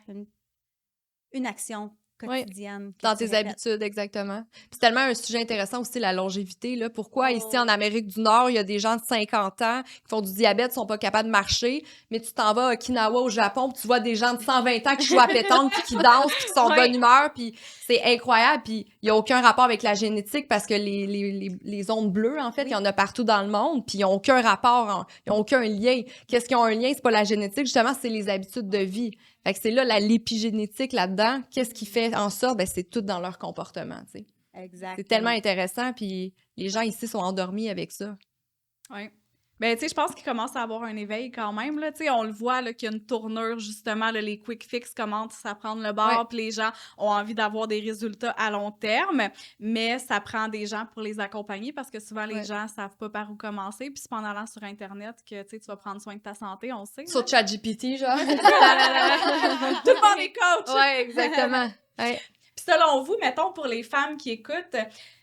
une action Ouais. quotidienne. que Dans tu tes répètes. habitudes, exactement. Puis c'est tellement un sujet intéressant aussi, la longévité. Là. Pourquoi Oh. ici, en Amérique du Nord, il y a des gens de 50 ans qui font du diabète, sont pas capables de marcher, mais tu t'en vas à Okinawa, au Japon, puis tu vois des gens de 120 ans qui jouent à pétanque, puis qui dansent, puis qui sont de Ouais. bonne humeur, puis c'est incroyable. Puis il y a aucun rapport avec la génétique parce que les ondes bleues, en fait, il y en a partout dans le monde, puis ils n'ont aucun rapport, ils n'ont aucun lien. Qu'est-ce qui a un lien? C'est pas la génétique, justement, c'est les habitudes de vie. Fait que c'est là l'épigénétique là-dedans. Qu'est-ce qui fait en sorte? Ben, c'est tout dans leur comportement, tu sais. Exactement. C'est tellement intéressant, puis les gens ici sont endormis avec ça. Oui. Ben, tu sais, je pense qu'il commence à avoir un éveil quand même, là. Tu sais, on le voit, là, qu'il y a une tournure, justement, là, les quick fix commencent à prendre le bord, Ouais. puis les gens ont envie d'avoir des résultats à long terme, mais ça prend des gens pour les accompagner parce que souvent, les Ouais. gens savent pas par où commencer, puis c'est pas en allant sur Internet que, tu sais, tu vas prendre soin de ta santé, on le sait. Sur ChatGPT, genre. Tout le monde est coach! Ouais, exactement. Ouais. Puis selon vous, mettons, pour les femmes qui écoutent,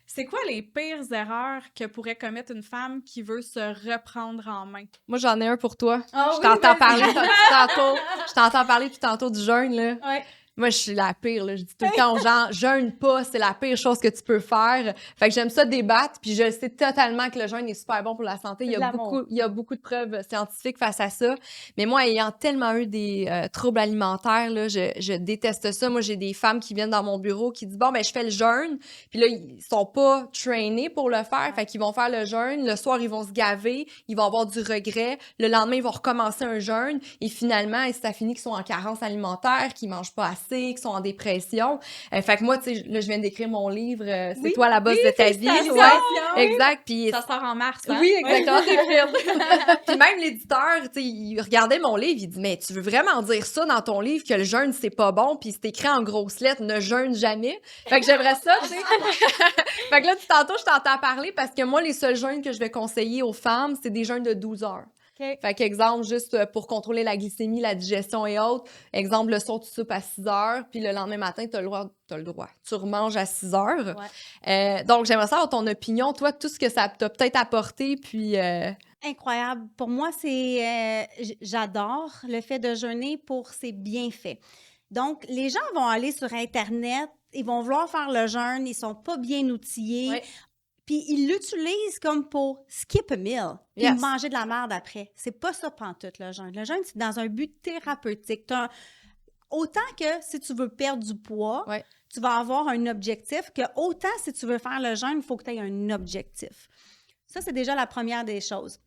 c'est quoi les pires erreurs que pourrait commettre une femme qui veut se reprendre en main? Moi, j'en ai un pour toi. Ah Je oui, t'entends vas-y. parler depuis tantôt. Je t'entends parler depuis tantôt du jeûne, là. Ouais. Moi, je suis la pire, là. Je dis tout le temps aux gens, jeûne pas, c'est la pire chose que tu peux faire. Fait que j'aime ça débattre, puis je sais totalement que le jeûne est super bon pour la santé. C'est de l'amour. Il y a beaucoup de preuves scientifiques face à ça. Mais moi, ayant tellement eu des troubles alimentaires, là, je déteste ça. Moi, j'ai des femmes qui viennent dans mon bureau qui disent, bon, ben, je fais le jeûne. Puis là, ils sont pas trainés pour le faire. Fait qu'ils vont faire le jeûne. Le soir, ils vont se gaver. Ils vont avoir du regret. Le lendemain, ils vont recommencer un jeûne. Et finalement, ça finit qu'ils sont en carence alimentaire, qu'ils mangent pas assez, qui sont en dépression. Fait que moi, tu sais, là, je viens d'écrire mon livre, C'est Oui. toi la boss de ta vie. félicitations! Ouais, exact. Puis Ça sort en mars, hein? oui, exactement, t'es Puis même l'éditeur, tu sais, il regardait mon livre, il dit, mais tu veux vraiment dire ça dans ton livre que le jeûne, c'est pas bon, puis c'est écrit en grosses lettres, ne jeûne jamais. Fait que j'aimerais ça, tu sais. Fait que là, tantôt, je t'entends parler parce que moi, les seuls jeûnes que je vais conseiller aux femmes, c'est des jeûnes de 12 heures. OK. Fait qu'exemple, juste pour contrôler la glycémie, la digestion et autres. Exemple, le soir, tu soupes à 6 heures, puis le lendemain matin, t'as le droit. Tu remanges à 6 heures. Donc, j'aimerais savoir ton opinion. Toi, tout ce que ça t'a peut-être apporté, puis... Incroyable. Pour moi, j'adore le fait de jeûner pour ses bienfaits. Donc, les gens vont aller sur Internet, ils vont vouloir faire le jeûne, ils sont pas bien outillés, Ouais. puis ils l'utilisent comme pour skip a meal, puis Yes. manger de la merde après. C'est pas ça pantoute, le jeûne. Le jeûne, c'est dans un but thérapeutique. Autant que si tu veux perdre du poids, Ouais. tu vas avoir un objectif, que autant si tu veux faire le jeûne, il faut que tu aies un objectif. Ça, c'est déjà la première des choses.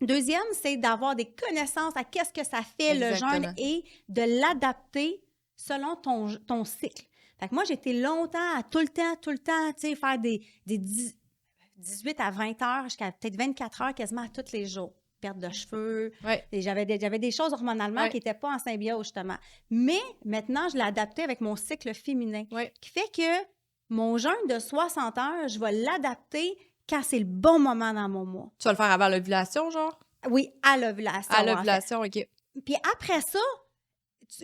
Deuxième, c'est d'avoir des connaissances à qu'est-ce que ça fait le Exactement. jeûne et de l'adapter selon ton cycle. Fait que moi, j'étais longtemps à tout le temps, tu sais, faire des 18 à 20 heures, jusqu'à peut-être 24 heures quasiment à tous les jours. Perte de cheveux. Ouais. Et j'avais des choses hormonalement Ouais. qui n'étaient pas en symbiose, justement. Mais maintenant, je l'ai adapté avec mon cycle féminin. Ouais. Qui fait que mon jeûne de 60 heures, je vais l'adapter quand c'est le bon moment dans mon mois. Tu vas le faire avant l'ovulation, genre? Oui, à l'ovulation. À en fait. l'ovulation, OK. Puis après ça,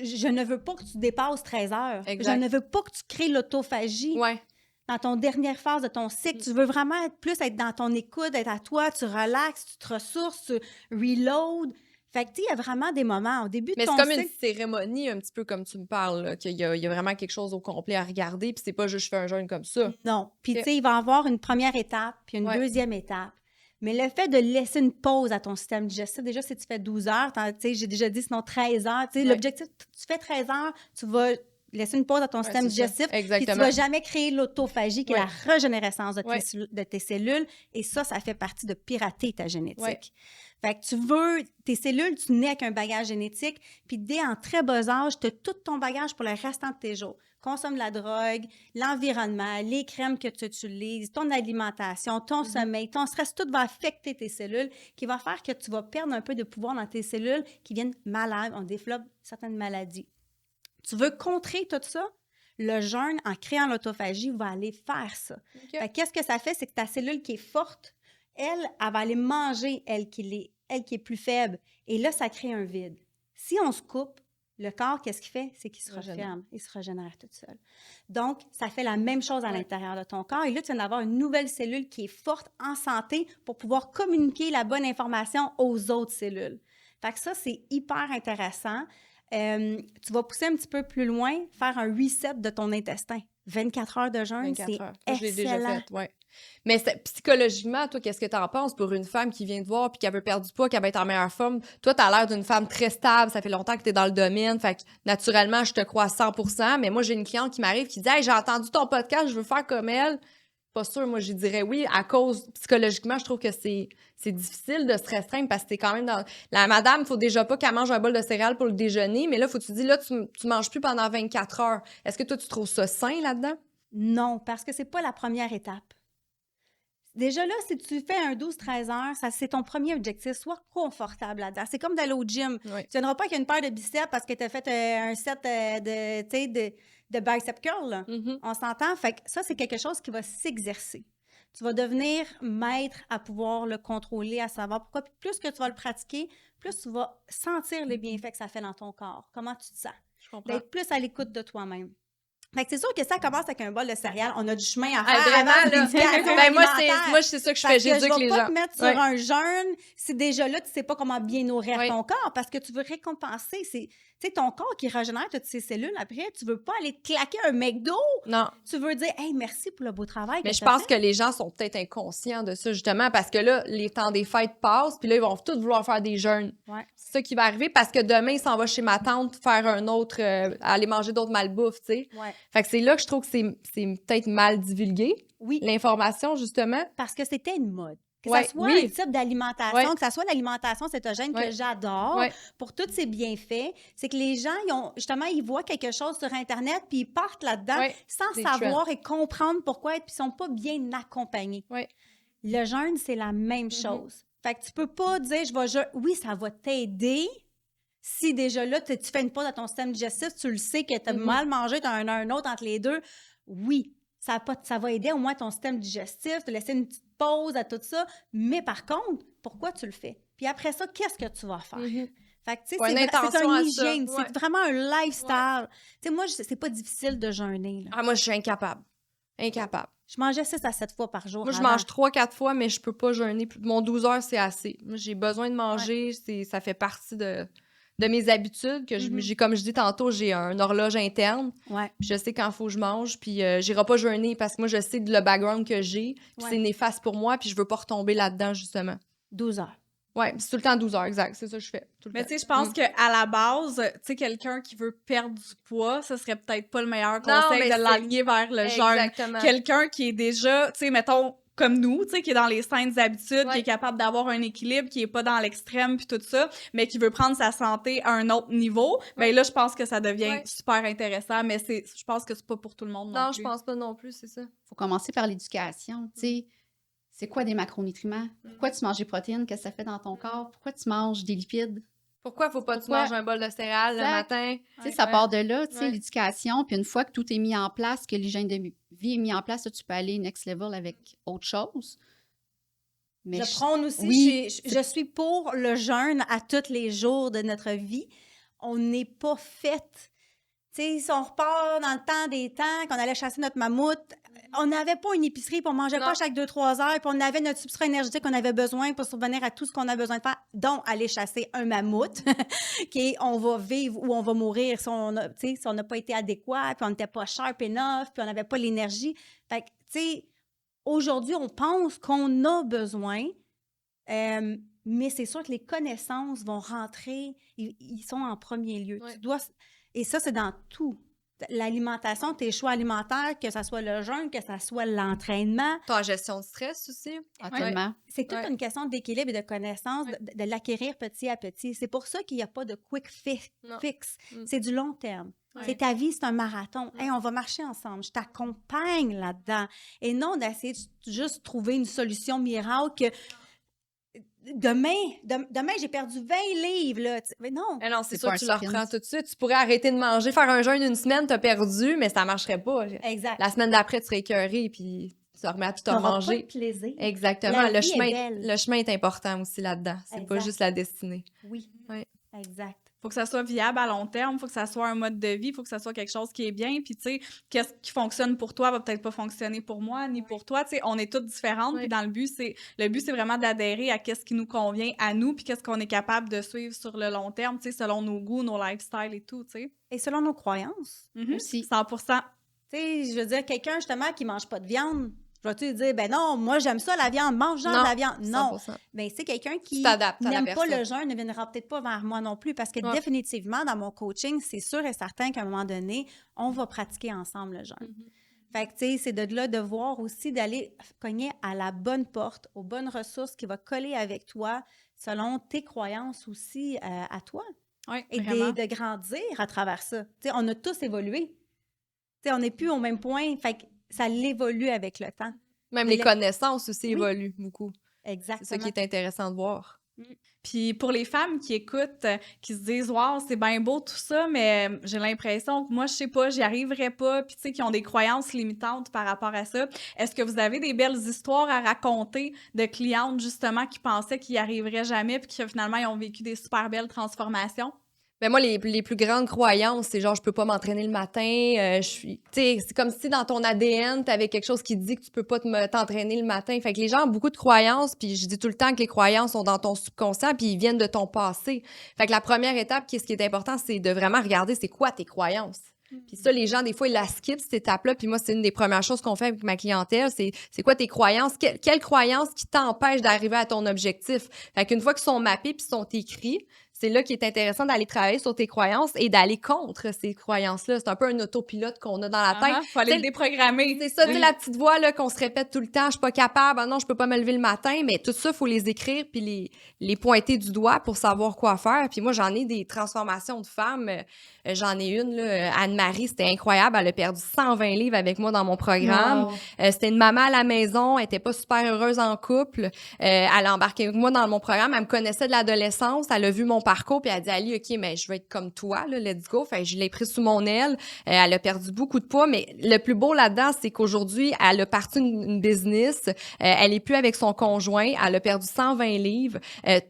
je ne veux pas que tu dépasses 13 heures. Exact. Je ne veux pas que tu crées l'autophagie Ouais. dans ton dernière phase de ton cycle. Tu veux vraiment être dans ton écoute, être à toi, tu relaxes, tu te ressources, tu reload. Fait que, tu sais, il y a vraiment des moments au début de Mais ton c'est comme une cycle. cérémonie, un petit peu comme tu me parles, là, qu'il y a vraiment quelque chose au complet à regarder, puis c'est pas juste je fais un jeûne comme ça. Non. Puis, Ok. tu sais, il va y avoir une première étape, puis une Ouais. deuxième étape. Mais le fait de laisser une pause à ton système digestif, déjà, si tu fais 12 heures, tu sais, j'ai déjà dit sinon 13 heures, tu sais, Ouais. l'objectif, tu fais 13 heures, tu vas laisser une pause à ton Ouais, système c'est ça. digestif, puis tu Exactement. vas jamais créer l'autophagie, qui est Ouais. la régénérescence Ouais. de tes cellules, et ça fait partie de pirater ta génétique. Ouais. Fait que tu veux, tes cellules, tu nais avec un bagage génétique, puis dès en très bas âge, tu as tout ton bagage pour le restant de tes jours. Consomme la drogue, l'environnement, les crèmes que tu utilises, ton alimentation, ton sommeil, ton stress, tout va affecter tes cellules, qui va faire que tu vas perdre un peu de pouvoir dans tes cellules qui viennent malades, on développe certaines maladies. Tu veux contrer tout ça? Le jeûne, en créant l'autophagie, va aller faire ça. OK. Fait que qu'est-ce que ça fait? C'est que ta cellule qui est forte, elle va aller manger, elle qui est plus faible. Et là, ça crée un vide. Si on se coupe, le corps, qu'est-ce qu'il fait? C'est qu'il se Régénère. referme. Il se régénère tout seul. Donc, ça fait la même chose à Ouais. l'intérieur de ton corps. Et là, tu viens d'avoir une nouvelle cellule qui est forte, en santé, pour pouvoir communiquer la bonne information aux autres cellules. Fait que ça, c'est hyper intéressant. Tu vas pousser un petit peu plus loin, faire un reset de ton intestin. 24 heures de jeûne, 24 c'est heures. Ça, je l'ai déjà excellent. fait, ouais. Mais psychologiquement, toi, qu'est-ce que t'en penses pour une femme qui vient te voir puis qui veut perdre du poids, qui veut être en meilleure forme? Toi, t'as l'air d'une femme très stable, ça fait longtemps que t'es dans le domaine, fait que naturellement, je te crois à 100%, mais moi, j'ai une cliente qui m'arrive qui dit « Hey, j'ai entendu ton podcast, je veux faire comme elle. » Pas sûr, moi, je dirais oui, à cause, psychologiquement, je trouve que c'est difficile de se restreindre parce que t'es quand même dans... La madame, il faut déjà pas qu'elle mange un bol de céréales pour le déjeuner, mais là, faut que tu te dis, là, tu manges plus pendant 24 heures. Est-ce que toi, tu trouves ça sain là-dedans? Non, parce que c'est pas la première étape. Déjà là, si tu fais un 12-13 heures, c'est ton premier objectif. Sois confortable là-dedans. C'est comme d'aller au gym. Oui. Tu viendras pas avec une paire de biceps parce que tu as fait un set de bicep curl. Là. Mhm. On s'entend? Fait que ça, c'est quelque chose qui va s'exercer. Tu vas devenir maître à pouvoir le contrôler, à savoir pourquoi. Puis plus que tu vas le pratiquer, plus tu vas sentir les bienfaits que ça fait dans ton corps. Comment tu te sens? Je comprends. D'être plus à l'écoute de toi-même. Fait que c'est sûr que ça commence avec un bol de céréales. On a du chemin à Ah, faire vraiment, avant là. l'éducation Ben, moi, alimentaire. c'est ça que je Parce fais. que je J'éduque vais les pas gens. te mettre sur Ouais. un jeûne si déjà là, tu sais pas comment bien nourrir Ouais. ton corps parce que tu veux récompenser. Tu sais, ton corps qui régénère toutes ses cellules après, tu veux pas aller te claquer un McDo. Non. Tu veux dire, hey, merci pour le beau travail. Mais que je t'as pense fait. que les gens sont peut-être inconscients de ça, justement, parce que là, les temps des fêtes passent, puis là, ils vont tous vouloir faire des jeûnes. Ouais. C'est ça qui va arriver parce que demain, il s'en va chez ma tante faire un autre, aller manger d'autres malbouffes, tu sais. Ouais. Fait que c'est là que je trouve que c'est peut-être mal divulgué, Oui, l'information, justement. parce que c'était une mode. Que Ouais, ça soit oui. un type d'alimentation, Ouais. que ça soit l'alimentation cétogène Ouais. que j'adore, Ouais. pour tous ces bienfaits, c'est que les gens, ils voient quelque chose sur Internet, puis ils partent là-dedans Ouais. sans Des savoir et comprendre pourquoi, puis ils sont pas bien accompagnés. Ouais. Le jeûne, c'est la même chose. Fait que tu peux pas dire, oui, ça va t'aider. Si déjà là, tu fais une pause à ton système digestif, tu le sais que tu as mal mangé, tu as un autre entre les deux, oui, ça va aider au moins ton système digestif, te laisser une petite pause à tout ça. Mais par contre, pourquoi tu le fais? Puis après ça, qu'est-ce que tu vas faire? Mhm. Fait que, tu sais, Faut une c'est intention un à ça, hygiène, ouais. c'est vraiment un lifestyle. Tu sais, moi, c'est pas difficile de jeûner. Là. Ah, moi, je suis incapable. Incapable. Je mangeais 6 à 7 fois par jour. Moi, je avant. mange 3-4 fois, mais je peux pas jeûner. Mon 12 heures, c'est assez. Moi, j'ai besoin de manger. Ça fait partie de mes habitudes. Que comme je dis tantôt, j'ai une horloge interne. Ouais. Puis je sais quand il faut que je mange. Puis j'irai pas jeûner parce que moi, je sais le background que j'ai. Puis c'est néfaste pour moi. Puis je veux pas retomber là-dedans, justement. 12 heures. Ouais, c'est tout le temps 12 heures, exact. C'est ça que je fais. Tout le Mais temps. tu sais, je pense qu'à la base, tu sais, quelqu'un qui veut perdre du poids, ce serait peut-être pas le meilleur conseil mais de c'est- l'aligner vers le jeûne. Exactement. Quelqu'un qui est déjà, tu sais, mettons, comme nous, tu sais, qui est dans les saines habitudes, qui est capable d'avoir un équilibre, qui est pas dans l'extrême puis tout ça, mais qui veut prendre sa santé à un autre niveau, ben là, je pense que ça devient super intéressant, mais je pense que c'est pas pour tout le monde non Non, plus. je pense pas non plus, c'est ça. Faut commencer par l'éducation, tu sais. C'est quoi des macronutriments? Pourquoi tu manges des protéines? Qu'est-ce que ça fait dans ton corps? Pourquoi tu manges des lipides? Pourquoi faut pas que tu Pourquoi? manges un bol de céréales le Exact. matin? Tu sais, ça part de là, tu sais, Ouais. l'éducation. Puis une fois que tout est mis en place, que l'hygiène de vie est mis en place, là, tu peux aller next level avec autre chose. Mais Je prône aussi, oui, je suis pour le jeûne à tous les jours de notre vie. On n'est pas fait. Tu sais, si on repart dans le temps des temps, qu'on allait chasser notre mammouth, on n'avait pas une épicerie, puis on mangeait Non. pas chaque 2-3 heures, puis on avait notre substrat énergétique qu'on avait besoin pour subvenir à tout ce qu'on a besoin de faire, dont aller chasser un mammouth, on va vivre ou on va mourir si on n'a pas été adéquat, puis on n'était pas sharp enough, puis on n'avait pas l'énergie. Fait que, tu sais, aujourd'hui, on pense qu'on a besoin, mais c'est sûr que les connaissances vont rentrer, ils sont en premier lieu. Ouais. Tu dois, et ça, c'est dans tout. L'alimentation, tes choix alimentaires, que ce soit le jeûne, que ce soit l'entraînement, Ta gestion de stress aussi. tellement. c'est toute Ouais. une question d'équilibre et de connaissance, Ouais. de l'acquérir petit à petit. C'est pour ça qu'il n'y a pas de quick Non. fix. Mm. C'est du long terme. Ouais. C'est ta vie, c'est un marathon. Hey, on va marcher ensemble. Je t'accompagne là-dedans. Et non d'essayer de juste trouver une solution miracle que demain j'ai perdu 20 livres. Là. Mais non. Mais non, c'est C'est sûr pas que tu un le sprint. reprends tout de suite. Tu pourrais arrêter de manger, faire un jeûne une semaine, t'as perdu, mais ça marcherait pas. Exact. La semaine d'après, tu serais écœuré, puis tu remets à tout T'auras pas manger. de plaisir. Exactement. La Le vie est chemin, belle. le chemin est important aussi là-dedans. C'est pas Exact. juste la destinée. Oui. Ouais. Exact. Faut que ça soit viable à long terme, faut que ça soit un mode de vie, faut que ça soit quelque chose qui est bien. Puis, tu sais, qu'est-ce qui fonctionne pour toi va peut-être pas fonctionner pour moi, ni pour toi. Tu sais, on est toutes différentes. Ouais. Puis, dans le but, c'est vraiment d'adhérer à qu'est-ce qui nous convient à nous, puis qu'est-ce qu'on est capable de suivre sur le long terme, tu sais, selon nos goûts, nos lifestyles et tout, tu sais. Et selon nos croyances. Mhm. Aussi. 100%. Tu sais, je veux dire, quelqu'un justement qui mange pas de viande, je vais-tu lui dire, ben non, moi j'aime ça la viande, mange-en de la viande. Non. 100%. Ben c'est quelqu'un qui t'adaptes à la n'aime pas personne. le jeûne ne viendra peut-être pas vers moi non plus parce que Ouais. définitivement, dans mon coaching, c'est sûr et certain qu'à un moment donné, on va pratiquer ensemble le jeûne. Mhm. Fait que, tu sais, c'est de là de voir aussi d'aller cogner à la bonne porte, aux bonnes ressources qui va coller avec toi, selon tes croyances aussi à toi. Oui, Et vraiment. de grandir à travers ça. Tu sais, on a tous évolué. Tu sais, on n'est plus au même point. Fait que ça l'évolue avec le temps. Même Mais les connaissances aussi Oui. évoluent beaucoup. Exactement. C'est ça qui est intéressant de voir. Puis pour les femmes qui écoutent, qui se disent « Wow, c'est bien beau tout ça, mais j'ai l'impression que moi, je sais pas, j'y arriverai pas. » Puis tu sais, qui ont des croyances limitantes par rapport à ça. Est-ce que vous avez des belles histoires à raconter de clientes, justement, qui pensaient qu'ils n'y arriveraient jamais puis qui finalement, ils ont vécu des super belles transformations? Ben moi, les plus grandes croyances, c'est genre, je peux pas m'entraîner le matin. Tu sais, c'est comme si dans ton ADN, t'avais quelque chose qui te dit que tu peux pas t'entraîner le matin. Fait que les gens ont beaucoup de croyances, puis je dis tout le temps que les croyances sont dans ton subconscient, puis ils viennent de ton passé. Fait que la première étape, ce qui est important, c'est de vraiment regarder c'est quoi tes croyances. Puis ça, les gens, des fois, ils la skippent, cette étape-là. Puis moi, c'est une des premières choses qu'on fait avec ma clientèle, c'est quoi tes croyances? Quelles croyances qui t'empêchent d'arriver à ton objectif? Fait qu'une fois qu'ils sont mappés puis sont écrits, c'est là qu'il est intéressant d'aller travailler sur tes croyances et d'aller contre ces croyances-là. C'est un peu un autopilote qu'on a dans la tête. Faut aller C'est- le déprogrammer. C'est ça, tu sais, la petite voix là, qu'on se répète tout le temps, je suis pas capable, ah non, je peux pas me lever le matin, mais tout ça, il faut les écrire puis les pointer du doigt pour savoir quoi faire. Puis moi, j'en ai des transformations de femmes. J'en ai une, là, Anne-Marie, c'était incroyable, elle a perdu 120 livres avec moi dans mon programme. C'était une maman à la maison, elle était pas super heureuse en couple. Elle a embarqué avec moi dans mon programme, elle me connaissait de l'adolescence, elle a vu mon parcours, puis elle a dit, Ali, OK, mais je veux être comme toi, là, let's go. Fait que je l'ai pris sous mon aile. Elle a perdu beaucoup de poids, mais le plus beau là-dedans, c'est qu'aujourd'hui, elle a parti une business. Elle est plus avec son conjoint. Elle a perdu 120 livres.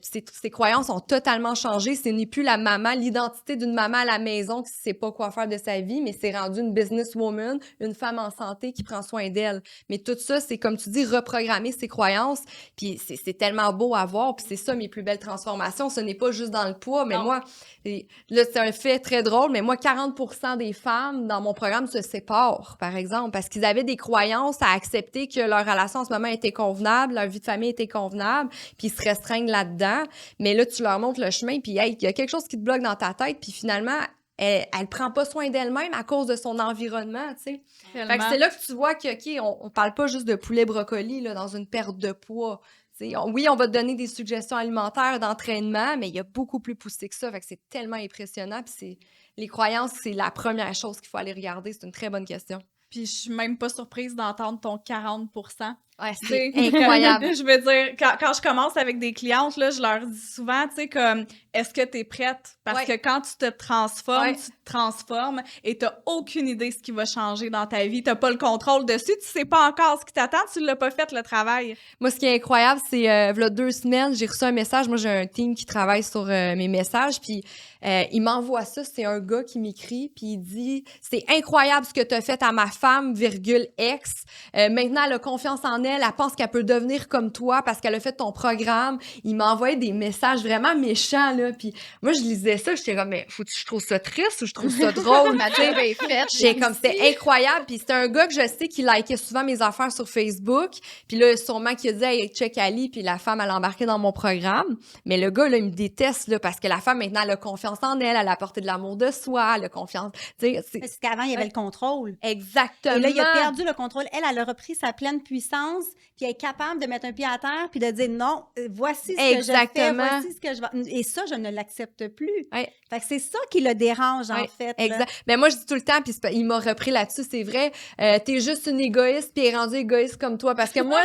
Ses croyances ont totalement changé. Ce n'est plus la maman, l'identité d'une maman à la maison qui sait pas quoi faire de sa vie, mais c'est rendu une businesswoman, une femme en santé qui prend soin d'elle. Mais tout ça, c'est comme tu dis, reprogrammer ses croyances. Puis c'est tellement beau à voir. Puis c'est ça mes plus belles transformations. Ce n'est pas juste dans le poids, mais moi, là, c'est un fait très drôle, mais moi, 40% des femmes dans mon programme se séparent, par exemple, parce qu'ils avaient des croyances à accepter que leur relation en ce moment était convenable, leur vie de famille était convenable, puis ils se restreignent là-dedans. Mais là, tu leur montres le chemin, puis hey, il y a quelque chose qui te bloque dans ta tête, puis finalement, elle prend pas soin d'elle-même à cause de son environnement, tu sais. Fait que c'est là que tu vois que, OK, on parle pas juste de poulet brocoli, là, dans une perte de poids. Oui, on va te donner des suggestions alimentaires, d'entraînement, mais il y a beaucoup plus poussé que ça. Fait que c'est tellement impressionnant. Puis les croyances, c'est la première chose qu'il faut aller regarder. C'est une très bonne question. Puis je suis même pas surprise d'entendre ton 40%. Ouais, c'est incroyable. Je veux dire, quand je commence avec des clientes, là, je leur dis souvent, tu sais, comme, est-ce que tu es prête? Parce que quand tu te transformes, tu te transformes et t'as aucune idée ce qui va changer dans ta vie. T'as pas le contrôle dessus, tu sais pas encore ce qui t'attend, tu l'as pas fait, le travail. Moi, ce qui est incroyable, c'est, voilà 2 semaines, j'ai reçu un message. Moi, j'ai un team qui travaille sur mes messages, puis il m'envoie ça. C'est un gars qui m'écrit, puis il dit, c'est incroyable ce que t'as fait à ma femme, virgule, ex. Maintenant, elle a confiance en elle pense qu'elle peut devenir comme toi parce qu'elle a fait ton programme. Il m'a envoyé des messages vraiment méchants, là. Puis moi, je lisais ça, j'étais comme, mais faut-tu que je trouve ça triste ou je trouve ça drôle? Ma job est faite. J'étais comme, c'était incroyable. Puis c'était un gars que je sais qui likait souvent mes affaires sur Facebook. Puis là, sûrement qu'il a dit, hey, check Ali, puis la femme, elle a embarqué dans mon programme. Mais le gars, là, il me déteste, là, parce que la femme, maintenant, elle a confiance en elle, elle a apporté de l'amour de soi, elle a confiance. Parce qu'avant, il y avait le contrôle. Exactement. Et là, il a perdu le contrôle. Elle a repris sa pleine puissance, puis elle est capable de mettre un pied à terre, puis de dire non, voici ce que je fais, voici ce que je vais. Et ça, je ne l'accepte plus. Ouais. Fait que c'est ça qui le dérange, en fait. Exact. Mais moi, je dis tout le temps, puis il m'a repris là-dessus, c'est vrai, t'es juste une égoïste, puis il est rendu égoïste comme toi. Parce que moi,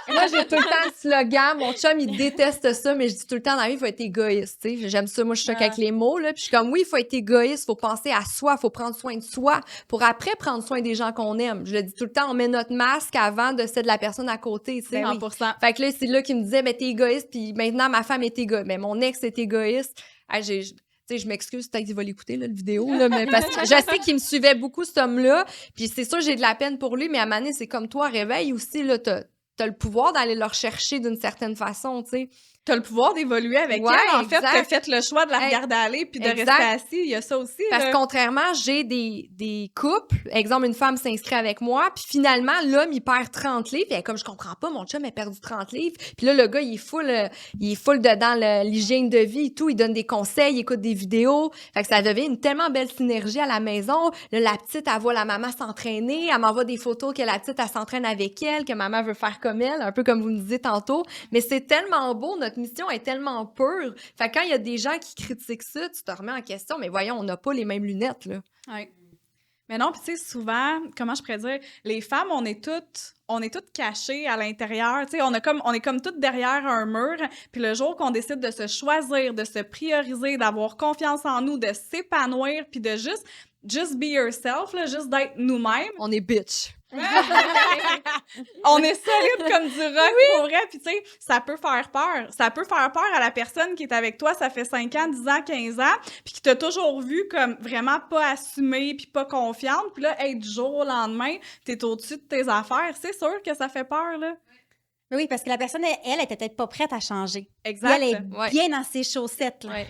j'ai tout le temps le slogan, mon chum, il déteste ça, mais je dis tout le temps dans la vie, il faut être égoïste, tu sais. J'aime ça, moi, je choque avec les mots, là, puis je suis comme, oui, il faut être égoïste, il faut penser à soi, il faut prendre soin de soi, pour après prendre soin des gens qu'on aime. Je le dis tout le temps, on met notre masque avant de celle de la personne à côté, tu sais. 100%. Fait que là, c'est là qu'il me disait, mais t'es égoïste, puis maintenant, ma femme est égoïste. Mais mon ex est égoïste. Tu sais, je m'excuse, peut-être qu'il va l'écouter, là, le vidéo, là, mais parce que je sais qu'il me suivait beaucoup, cet homme-là. Puis c'est sûr, j'ai de la peine pour lui, mais à un moment donné, c'est comme toi, réveille aussi, là, t'as le pouvoir d'aller le rechercher d'une certaine façon, tu sais. T'as le pouvoir d'évoluer avec elle. En fait, t'as fait le choix de la regarder aller puis de rester assis. Il y a ça aussi. Parce que contrairement, j'ai des couples, exemple, une femme s'inscrit avec moi, puis finalement, l'homme, il perd 30 livres. Puis comme je comprends pas, mon chum a perdu 30 livres. Puis là, le gars, il est full dedans l'hygiène de vie et tout. Il donne des conseils, il écoute des vidéos. Fait que ça devient une tellement belle synergie à la maison. Là, la petite, elle voit la maman s'entraîner. Elle m'envoie des photos que la petite, elle s'entraîne avec elle, que maman veut faire comme elle, un peu comme vous me disiez tantôt. Mais c'est tellement beau, notre mission est tellement pure. Fait que quand il y a des gens qui critiquent ça, tu te remets en question, mais voyons, on n'a pas les mêmes lunettes, là. Oui. Mais non, puis tu sais, souvent, comment je pourrais dire, les femmes, on est toutes cachées à l'intérieur, tu sais, on est comme toutes derrière un mur, puis le jour qu'on décide de se choisir, de se prioriser, d'avoir confiance en nous, de s'épanouir, puis de just be yourself, là, juste d'être nous-mêmes. On est bitch. On est solide comme du rock, pour vrai. Puis tu sais, ça peut faire peur. Ça peut faire peur à la personne qui est avec toi, ça fait 5 ans, 10 ans, 15 ans, puis qui t'a toujours vu comme vraiment pas assumée, puis pas confiante. Puis là, hey, du jour au lendemain, t'es au-dessus de tes affaires. C'est sûr que ça fait peur, là. Oui, parce que la personne, elle était peut-être pas prête à changer. Exact. Elle est bien dans ses chaussettes, là. Ouais.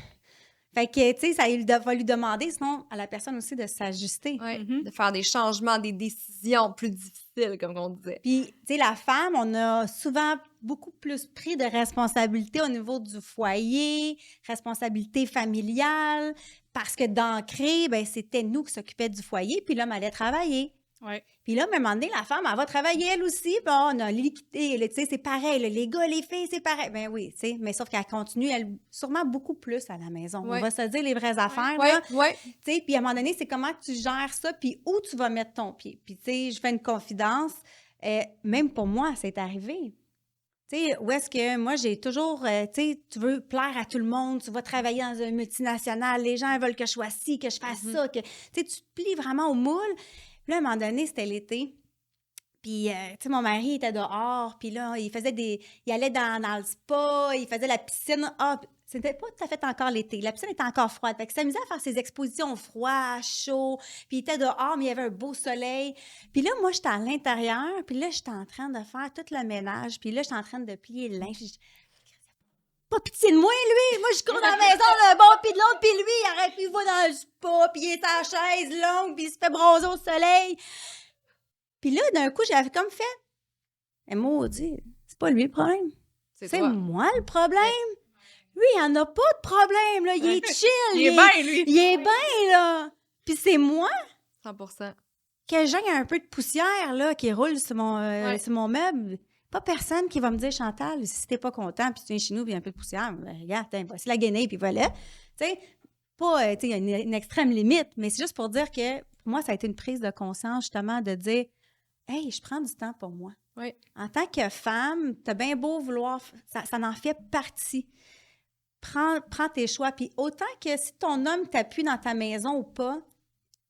Fait que, tu sais, ça va lui demander, sinon, à la personne aussi de s'ajuster. Oui, de faire des changements, des décisions plus difficiles, comme on disait. Puis, tu sais, la femme, on a souvent beaucoup plus pris de responsabilités au niveau du foyer, responsabilité familiale, parce que d'ancrer, ben c'était nous qui s'occupions du foyer, puis l'homme allait travailler. Ouais. Puis là, à un moment donné, la femme, elle va travailler elle aussi. Bon, on a l'équité, tu sais, c'est pareil. Là, les gars, les filles, c'est pareil. Ben oui, tu sais, mais sauf qu'elle continue, elle, sûrement beaucoup plus à la maison. On va se dire les vraies affaires, là. Tu sais, puis à un moment donné, c'est comment tu gères ça, puis où tu vas mettre ton pied. Puis tu sais, je fais une confidence. Même pour moi, c'est arrivé. Tu Tu sais, où est-ce que moi, j'ai toujours, tu sais, tu veux plaire à tout le monde, tu vas travailler dans un multinational, les gens veulent que je sois ci, que je fasse ça, que, tu sais, tu te plies vraiment au moule. Puis là, à un moment donné, c'était l'été. Puis, tu sais, mon mari était dehors, puis là, il allait dans le spa, il faisait la piscine. Ah, c'était pas tout à fait encore l'été. La piscine était encore froide. Fait qu'il s'amusait à faire ses expositions froid, chaud, puis il était dehors, mais il y avait un beau soleil. Puis là, moi, j'étais à l'intérieur, puis là, j'étais en train de faire tout le ménage, puis là, j'étais en train de plier le linge. Pas pitié de moi, lui! Moi, je cours dans la maison d'un bord puis de l'autre, puis lui, il arrête, puis il va dans le spa, puis il est à la chaise longue, puis il se fait bronzer au soleil. Puis là, d'un coup, j'avais comme fait, mais maudit, c'est pas lui le problème. C'est moi le problème. Lui, il en a pas de problème, là. Il est chill. Il est bien, lui. Il est bien, là. Puis c'est moi 100%. que j'ai un peu de poussière, là, qui roule sur mon meuble. Pas personne qui va me dire, Chantal, si t'es pas content, puis tu viens chez nous, puis il y a un peu de poussière, ben, regarde, voici la guenille, puis voilà. Tu sais, pas, tu sais, il y a une extrême limite, mais c'est juste pour dire que, pour moi, ça a été une prise de conscience, justement, de dire, hey, je prends du temps pour moi. Oui. En tant que femme, t'as bien beau vouloir, ça en fait partie. Prends tes choix. Puis autant que si ton homme t'appuie dans ta maison ou pas,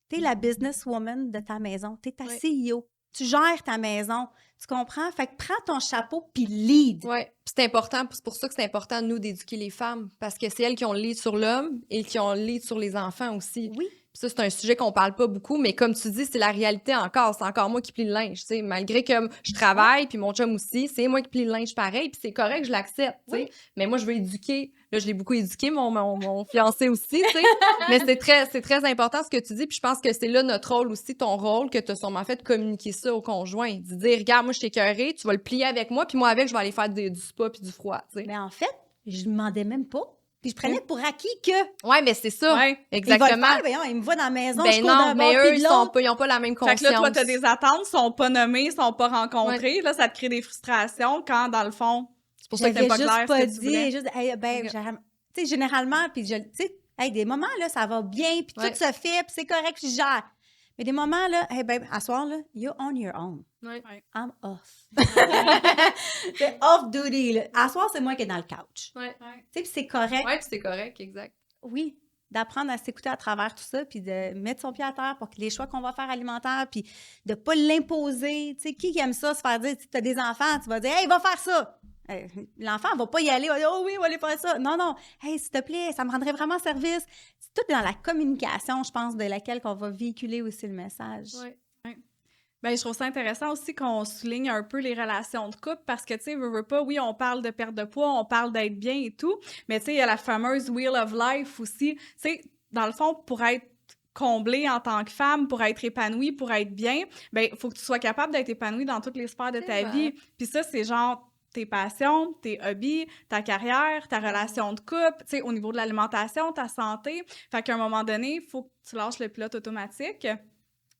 t'es la businesswoman de ta maison. T'es ta CEO. Tu gères ta maison. Tu comprends? Fait que prends ton chapeau puis lead. Oui. Puis c'est important. C'est pour ça que c'est important, nous, d'éduquer les femmes. Parce que c'est elles qui ont le lead sur l'homme et qui ont le lead sur les enfants aussi. Oui. Puis ça, c'est un sujet qu'on parle pas beaucoup, mais comme tu dis, c'est la réalité encore. C'est encore moi qui plie le linge, tu sais. Malgré que je travaille, puis mon chum aussi, c'est moi qui plie le linge pareil, puis c'est correct, je l'accepte, tu sais. Mais moi, je veux éduquer. Là, je l'ai beaucoup éduqué, mon fiancé aussi, tu sais. Mais c'est très important ce que tu dis, puis je pense que c'est là notre rôle aussi, ton rôle, que tu as sûrement fait de communiquer ça au conjoint. De dire, regarde, moi, je t'ai écœurée, tu vas le plier avec moi, puis moi, avec, je vais aller faire du spa puis du froid, tu sais. Mais en fait, je demandais même pas. Puis je prenais pour acquis que... Ouais, mais c'est ça. Ouais. Exactement. Il va le faire, voyons, il me voit dans la maison, je Ben cours non, d'un mais bord eux, puis de ils l'autre. n'ont pas la même Fait conscience. que là, toi, t'as des attentes, sont pas nommées, sont pas rencontrées. Là, ça te crée des frustrations quand, dans le fond, C'est pour ça que c'était J'avais pas juste clair pas ce que tu dit, voulais. juste, hey, ben, Ok. tu sais, généralement, puis tu sais, hey, des moments, là, ça va bien, puis Ouais. tout se fait, puis c'est correct, je gère. Mais des moments, là, hey, ben, à soir, là, you're on your own. Ouais. I'm off. C'est off duty, là. À soir, c'est moi qui est dans le couch. Ouais. Tu sais, puis c'est correct. Ouais, puis c'est correct, exact. Oui, d'apprendre à s'écouter à travers tout ça, puis de mettre son pied à terre pour que les choix qu'on va faire alimentaires, puis de pas l'imposer. Tu sais, qui aime ça, se faire dire, si tu as des enfants, tu vas dire, hey, va faire ça. L'enfant va pas y aller, il va dire, oh oui, on va aller faire ça. Non, non, hey, s'il te plaît, ça me rendrait vraiment service. C'est tout dans la communication, je pense, de laquelle qu'on va véhiculer aussi le message. Ouais. Ben, je trouve ça intéressant aussi qu'on souligne un peu les relations de couple parce que, tu sais, veux pas, oui, on parle de perte de poids, on parle d'être bien et tout, mais tu sais, il y a la fameuse Wheel of Life aussi. Tu sais, dans le fond, pour être comblée en tant que femme, pour être épanouie, pour être bien, ben, il faut que tu sois capable d'être épanouie dans toutes les sphères de ta vie. Puis ça, c'est genre tes passions, tes hobbies, ta carrière, ta relation de couple, tu sais, au niveau de l'alimentation, ta santé. Fait qu'à un moment donné, il faut que tu lâches le pilote automatique,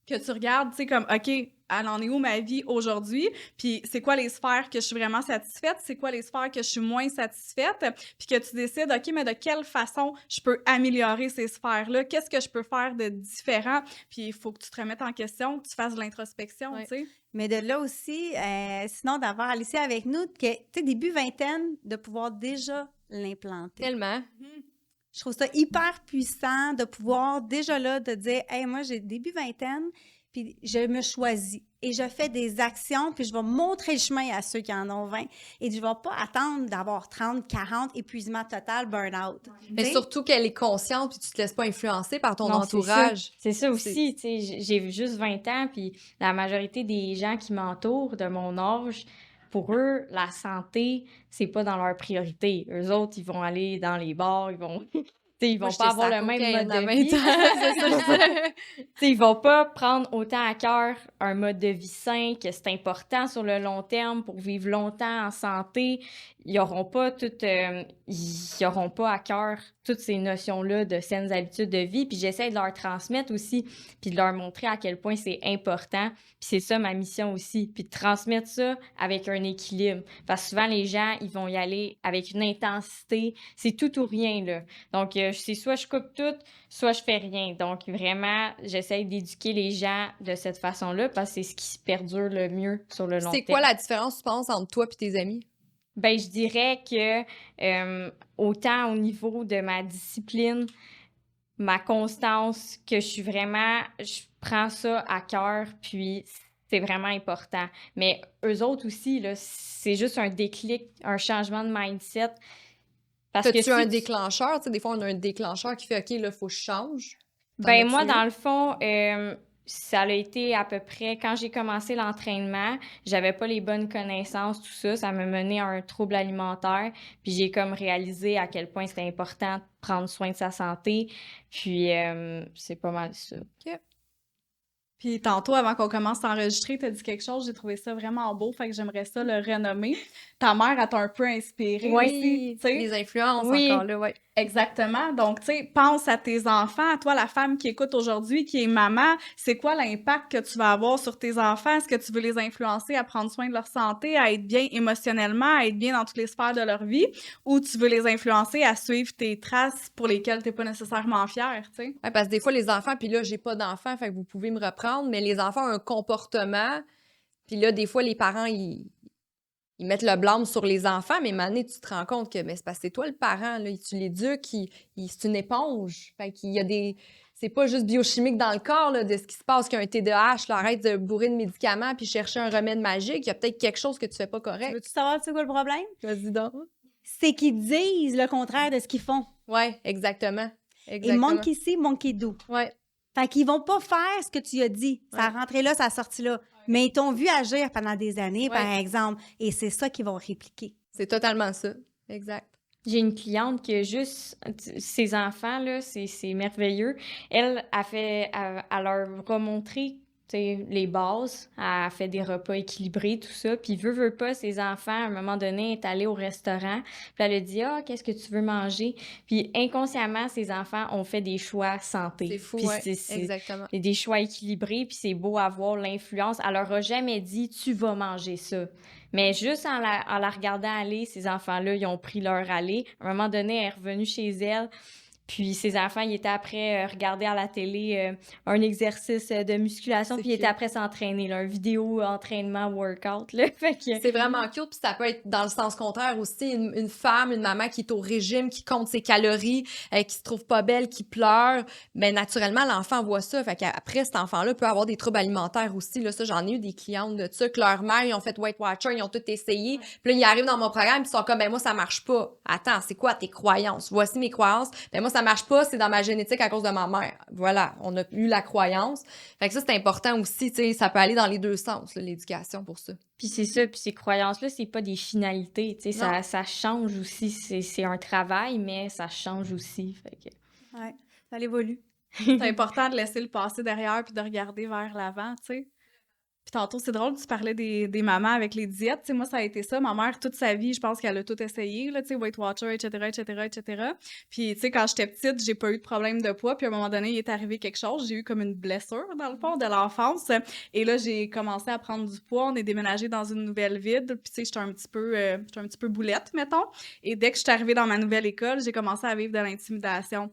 que tu regardes, tu sais, comme, OK, elle en est où ma vie aujourd'hui? Puis c'est quoi les sphères que je suis vraiment satisfaite? C'est quoi les sphères que je suis moins satisfaite? Puis que tu décides, OK, mais de quelle façon je peux améliorer ces sphères-là? Qu'est-ce que je peux faire de différent? Puis il faut que tu te remettes en question, que tu fasses de l'introspection, tu sais. Mais de là aussi, sinon d'avoir Alicia avec nous, que, tu sais, début vingtaine, de pouvoir déjà l'implanter. Tellement. Je trouve ça hyper puissant de pouvoir déjà là, de dire, hey, moi, j'ai début vingtaine, puis je me choisis et je fais des actions, puis je vais montrer le chemin à ceux qui en ont 20. Et je ne vais pas attendre d'avoir 30, 40, épuisement total, burn-out. Mais surtout qu'elle est consciente, puis tu te laisses pas influencer par ton Non, entourage. C'est ça aussi, tu sais, j'ai juste 20 ans, puis la majorité des gens qui m'entourent de mon âge, pour eux, la santé, c'est pas dans leur priorité. Eux autres, ils vont aller dans les bars, ils vont... Ils vont pas avoir le même mode de vie. C'est ça, je sais. Ils vont pas prendre autant à cœur un mode de vie sain, que c'est important sur le long terme pour vivre longtemps en santé. Ils auront pas à cœur toutes ces notions-là de saines habitudes de vie. Puis j'essaie de leur transmettre aussi, puis de leur montrer à quel point c'est important. Puis c'est ça ma mission aussi, puis de transmettre ça avec un équilibre. Parce que souvent, les gens, ils vont y aller avec une intensité. C'est tout ou rien, là. Donc, c'est soit je coupe tout, soit je fais rien. Donc, vraiment, j'essaie d'éduquer les gens de cette façon-là parce que c'est ce qui perdure le mieux sur le long terme. C'est quoi la différence, tu penses, entre toi et tes amis? Ben, je dirais que autant au niveau de ma discipline, ma constance, que je prends ça à cœur, puis c'est vraiment important. Mais eux autres aussi, là, c'est juste un déclic, un changement de mindset. Parce que T'as-tu un si tu- déclencheur? Tu sais, des fois, on a un déclencheur qui fait OK, là, il faut que je change. T'en Ben as-tu moi, un? dans le fond, ça a été à peu près quand j'ai commencé l'entraînement, j'avais pas les bonnes connaissances, tout ça, ça m'a mené à un trouble alimentaire, puis j'ai comme réalisé à quel point c'était important de prendre soin de sa santé, puis c'est pas mal ça. OK. Puis tantôt, avant qu'on commence à enregistrer, tu as dit quelque chose, j'ai trouvé ça vraiment beau, fait que j'aimerais ça le renommer. Ta mère, elle t'a un peu inspirée Oui, aussi, tu sais. Les influences Oui. encore là, ouais. Exactement. Donc, tu sais, pense à tes enfants. Toi, la femme qui écoute aujourd'hui, qui est maman, c'est quoi l'impact que tu vas avoir sur tes enfants? Est-ce que tu veux les influencer à prendre soin de leur santé, à être bien émotionnellement, à être bien dans toutes les sphères de leur vie? Ou tu veux les influencer à suivre tes traces pour lesquelles tu n'es pas nécessairement fière, tu sais? Ouais, parce que des fois, les enfants, puis là, j'ai pas d'enfants, fait que vous pouvez me reprendre, mais les enfants ont un comportement, puis là, des fois, les parents, ils mettent le blâme sur les enfants, mais maintenant, tu te rends compte que mais c'est parce que c'est toi le parent, là, tu l'éduques, c'est une éponge. Fait qu'il y a des. C'est pas juste biochimique dans le corps là, de ce qui se passe qu'un TDAH, là, arrête de bourrer de médicaments puis chercher un remède magique. Il y a peut-être quelque chose que tu fais pas correct. Veux-tu savoir c'est quoi le problème? Vas-y donc. C'est qu'ils disent le contraire de ce qu'ils font. Ouais, exactement. Et Exactement. monkey see, monkey do. Ouais. Fait qu'ils vont pas faire ce que tu as dit. Ça a Ouais. rentré là, ça a sorti là. Mais ils t'ont vu agir pendant des années, Ouais. par exemple. Et c'est ça qu'ils vont répliquer. C'est totalement ça. Exact. J'ai une cliente qui a juste ses enfants, là, c'est merveilleux. Elle a fait, elle leur a montré, tu sais, les bases. Elle a fait des repas équilibrés, tout ça. Puis veut pas, ses enfants, à un moment donné, est allée au restaurant. Puis elle a dit, ah, qu'est-ce que tu veux manger? Puis inconsciemment, ses enfants ont fait des choix santé. C'est fou, Puis ouais. c'est Exactement. des choix équilibrés, puis c'est beau à voir l'influence. Elle leur a jamais dit, tu vas manger ça. Mais juste en la regardant aller, ces enfants-là, ils ont pris leur aller. À un moment donné, elle est revenue chez elle. Puis ses enfants, ils étaient après regarder à la télé un exercice de musculation, C'est puis ils étaient cute. après s'entraîner, là, un vidéo entraînement workout. Là. Fait que... C'est vraiment cute, puis ça peut être dans le sens contraire aussi. Une femme, une maman qui est au régime, qui compte ses calories, qui se trouve pas belle, qui pleure, ben naturellement, l'enfant voit ça. Fait qu'après, cet enfant-là peut avoir des troubles alimentaires aussi. Là, ça, j'en ai eu des clientes de ça, que leur mère, ils ont fait Weight Watcher, ils ont tout essayé. Puis là, ils arrivent dans mon programme, puis ils sont comme, ben moi, ça marche pas. Attends, c'est quoi tes croyances? Voici mes croyances. Ben moi, ça marche pas, c'est dans ma génétique à cause de ma mère. Voilà, on a eu la croyance. Fait que ça, c'est important aussi, tu sais, ça peut aller dans les deux sens, là, l'éducation pour ça. Puis c'est ça, puis ces croyances-là, c'est pas des finalités, tu sais, Non. ça change aussi. C'est un travail, mais ça change aussi. Fait que... Ouais, ça évolue. C'est important de laisser le passé derrière puis de regarder vers l'avant, tu sais. Puis tantôt, c'est drôle, tu parlais des mamans avec les diètes. Tu sais, moi, ça a été ça. Ma mère, toute sa vie, je pense qu'elle a tout essayé, là, tu sais, Weight Watcher, etc., etc., etc. Puis, tu sais, quand j'étais petite, j'ai pas eu de problème de poids. Puis, à un moment donné, il est arrivé quelque chose. J'ai eu comme une blessure, dans le fond, de l'enfance. Et là, j'ai commencé à prendre du poids. On est déménagé dans une nouvelle ville. Puis, tu sais, j'étais un petit peu boulette, mettons. Et dès que je suis arrivée dans ma nouvelle école, j'ai commencé à vivre de l'intimidation.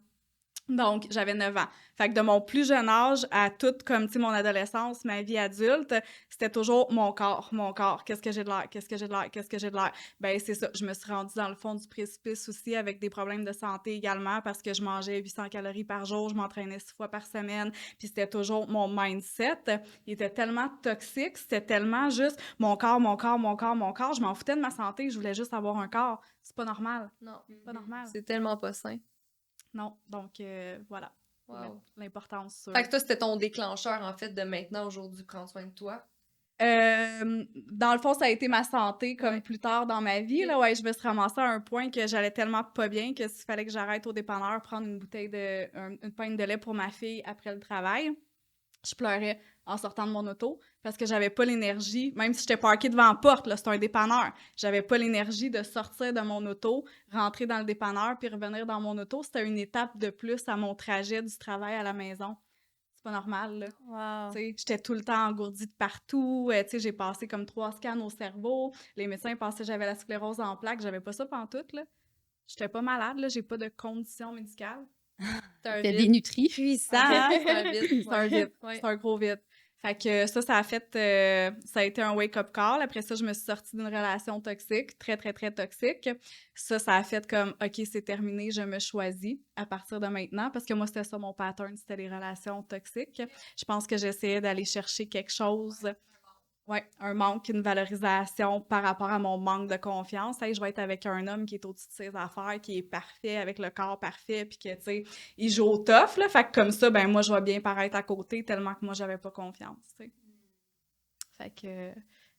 Donc, j'avais 9 ans. Fait que de mon plus jeune âge à toute, comme, tu sais, mon adolescence, ma vie adulte, c'était toujours mon corps. Qu'est-ce que j'ai de l'air? Qu'est-ce que j'ai de l'air? Qu'est-ce que j'ai de l'air? Ben, c'est ça. Je me suis rendue dans le fond du précipice aussi avec des problèmes de santé également parce que je mangeais 800 calories par jour, je m'entraînais 6 fois par semaine, puis c'était toujours mon mindset. Il était tellement toxique, c'était tellement juste mon corps. Je m'en foutais de ma santé, je voulais juste avoir un corps. C'est pas normal. Non. Pas normal. C'est tellement pas sain. Non, donc voilà. Faut Wow. mettre l'importance sur... Fait que toi, c'était ton déclencheur, en fait, de maintenant, aujourd'hui, prendre soin de toi. Dans le fond, ça a été ma santé comme Ouais. plus tard dans ma vie. Là, ouais, je me suis ramassée à un point que j'allais tellement pas bien que s'il fallait que j'arrête au dépanneur prendre une pinte de lait pour ma fille après le travail, je pleurais en sortant de mon auto parce que j'avais pas l'énergie, même si j'étais parkée devant la porte, là, c'est un dépanneur, j'avais pas l'énergie de sortir de mon auto, rentrer dans le dépanneur puis revenir dans mon auto. C'était une étape de plus à mon trajet du travail à la maison. C'est pas normal, là. Wow. Tu sais, j'étais tout le temps engourdie de partout. Tu sais, j'ai passé comme 3 scans au cerveau. Les médecins pensaient que j'avais la sclérose en plaques. J'avais pas ça pantoute, là. J'étais pas malade, là. J'ai pas de condition médicale. C'est un T'as vide. dénutri. Puissant. C'est un vide. C'est un vide. Ouais. C'est un gros vide. Fait que ça a fait, ça a été un wake-up call. Après ça, je me suis sortie d'une relation toxique, très, très, très toxique. Ça a fait comme, OK, c'est terminé, je me choisis à partir de maintenant. Parce que moi, c'était ça mon pattern, c'était les relations toxiques. Je pense que j'essayais d'aller chercher quelque chose, ouais, un manque, une valorisation par rapport à mon manque de confiance. Hey, je vais être avec un homme qui est au-dessus de ses affaires, qui est parfait, avec le corps parfait, puis que, tu sais, il joue au tough, là. Fait que comme ça, ben moi, je vais bien paraître à côté, tellement que moi, j'avais pas confiance, tu sais. Fait que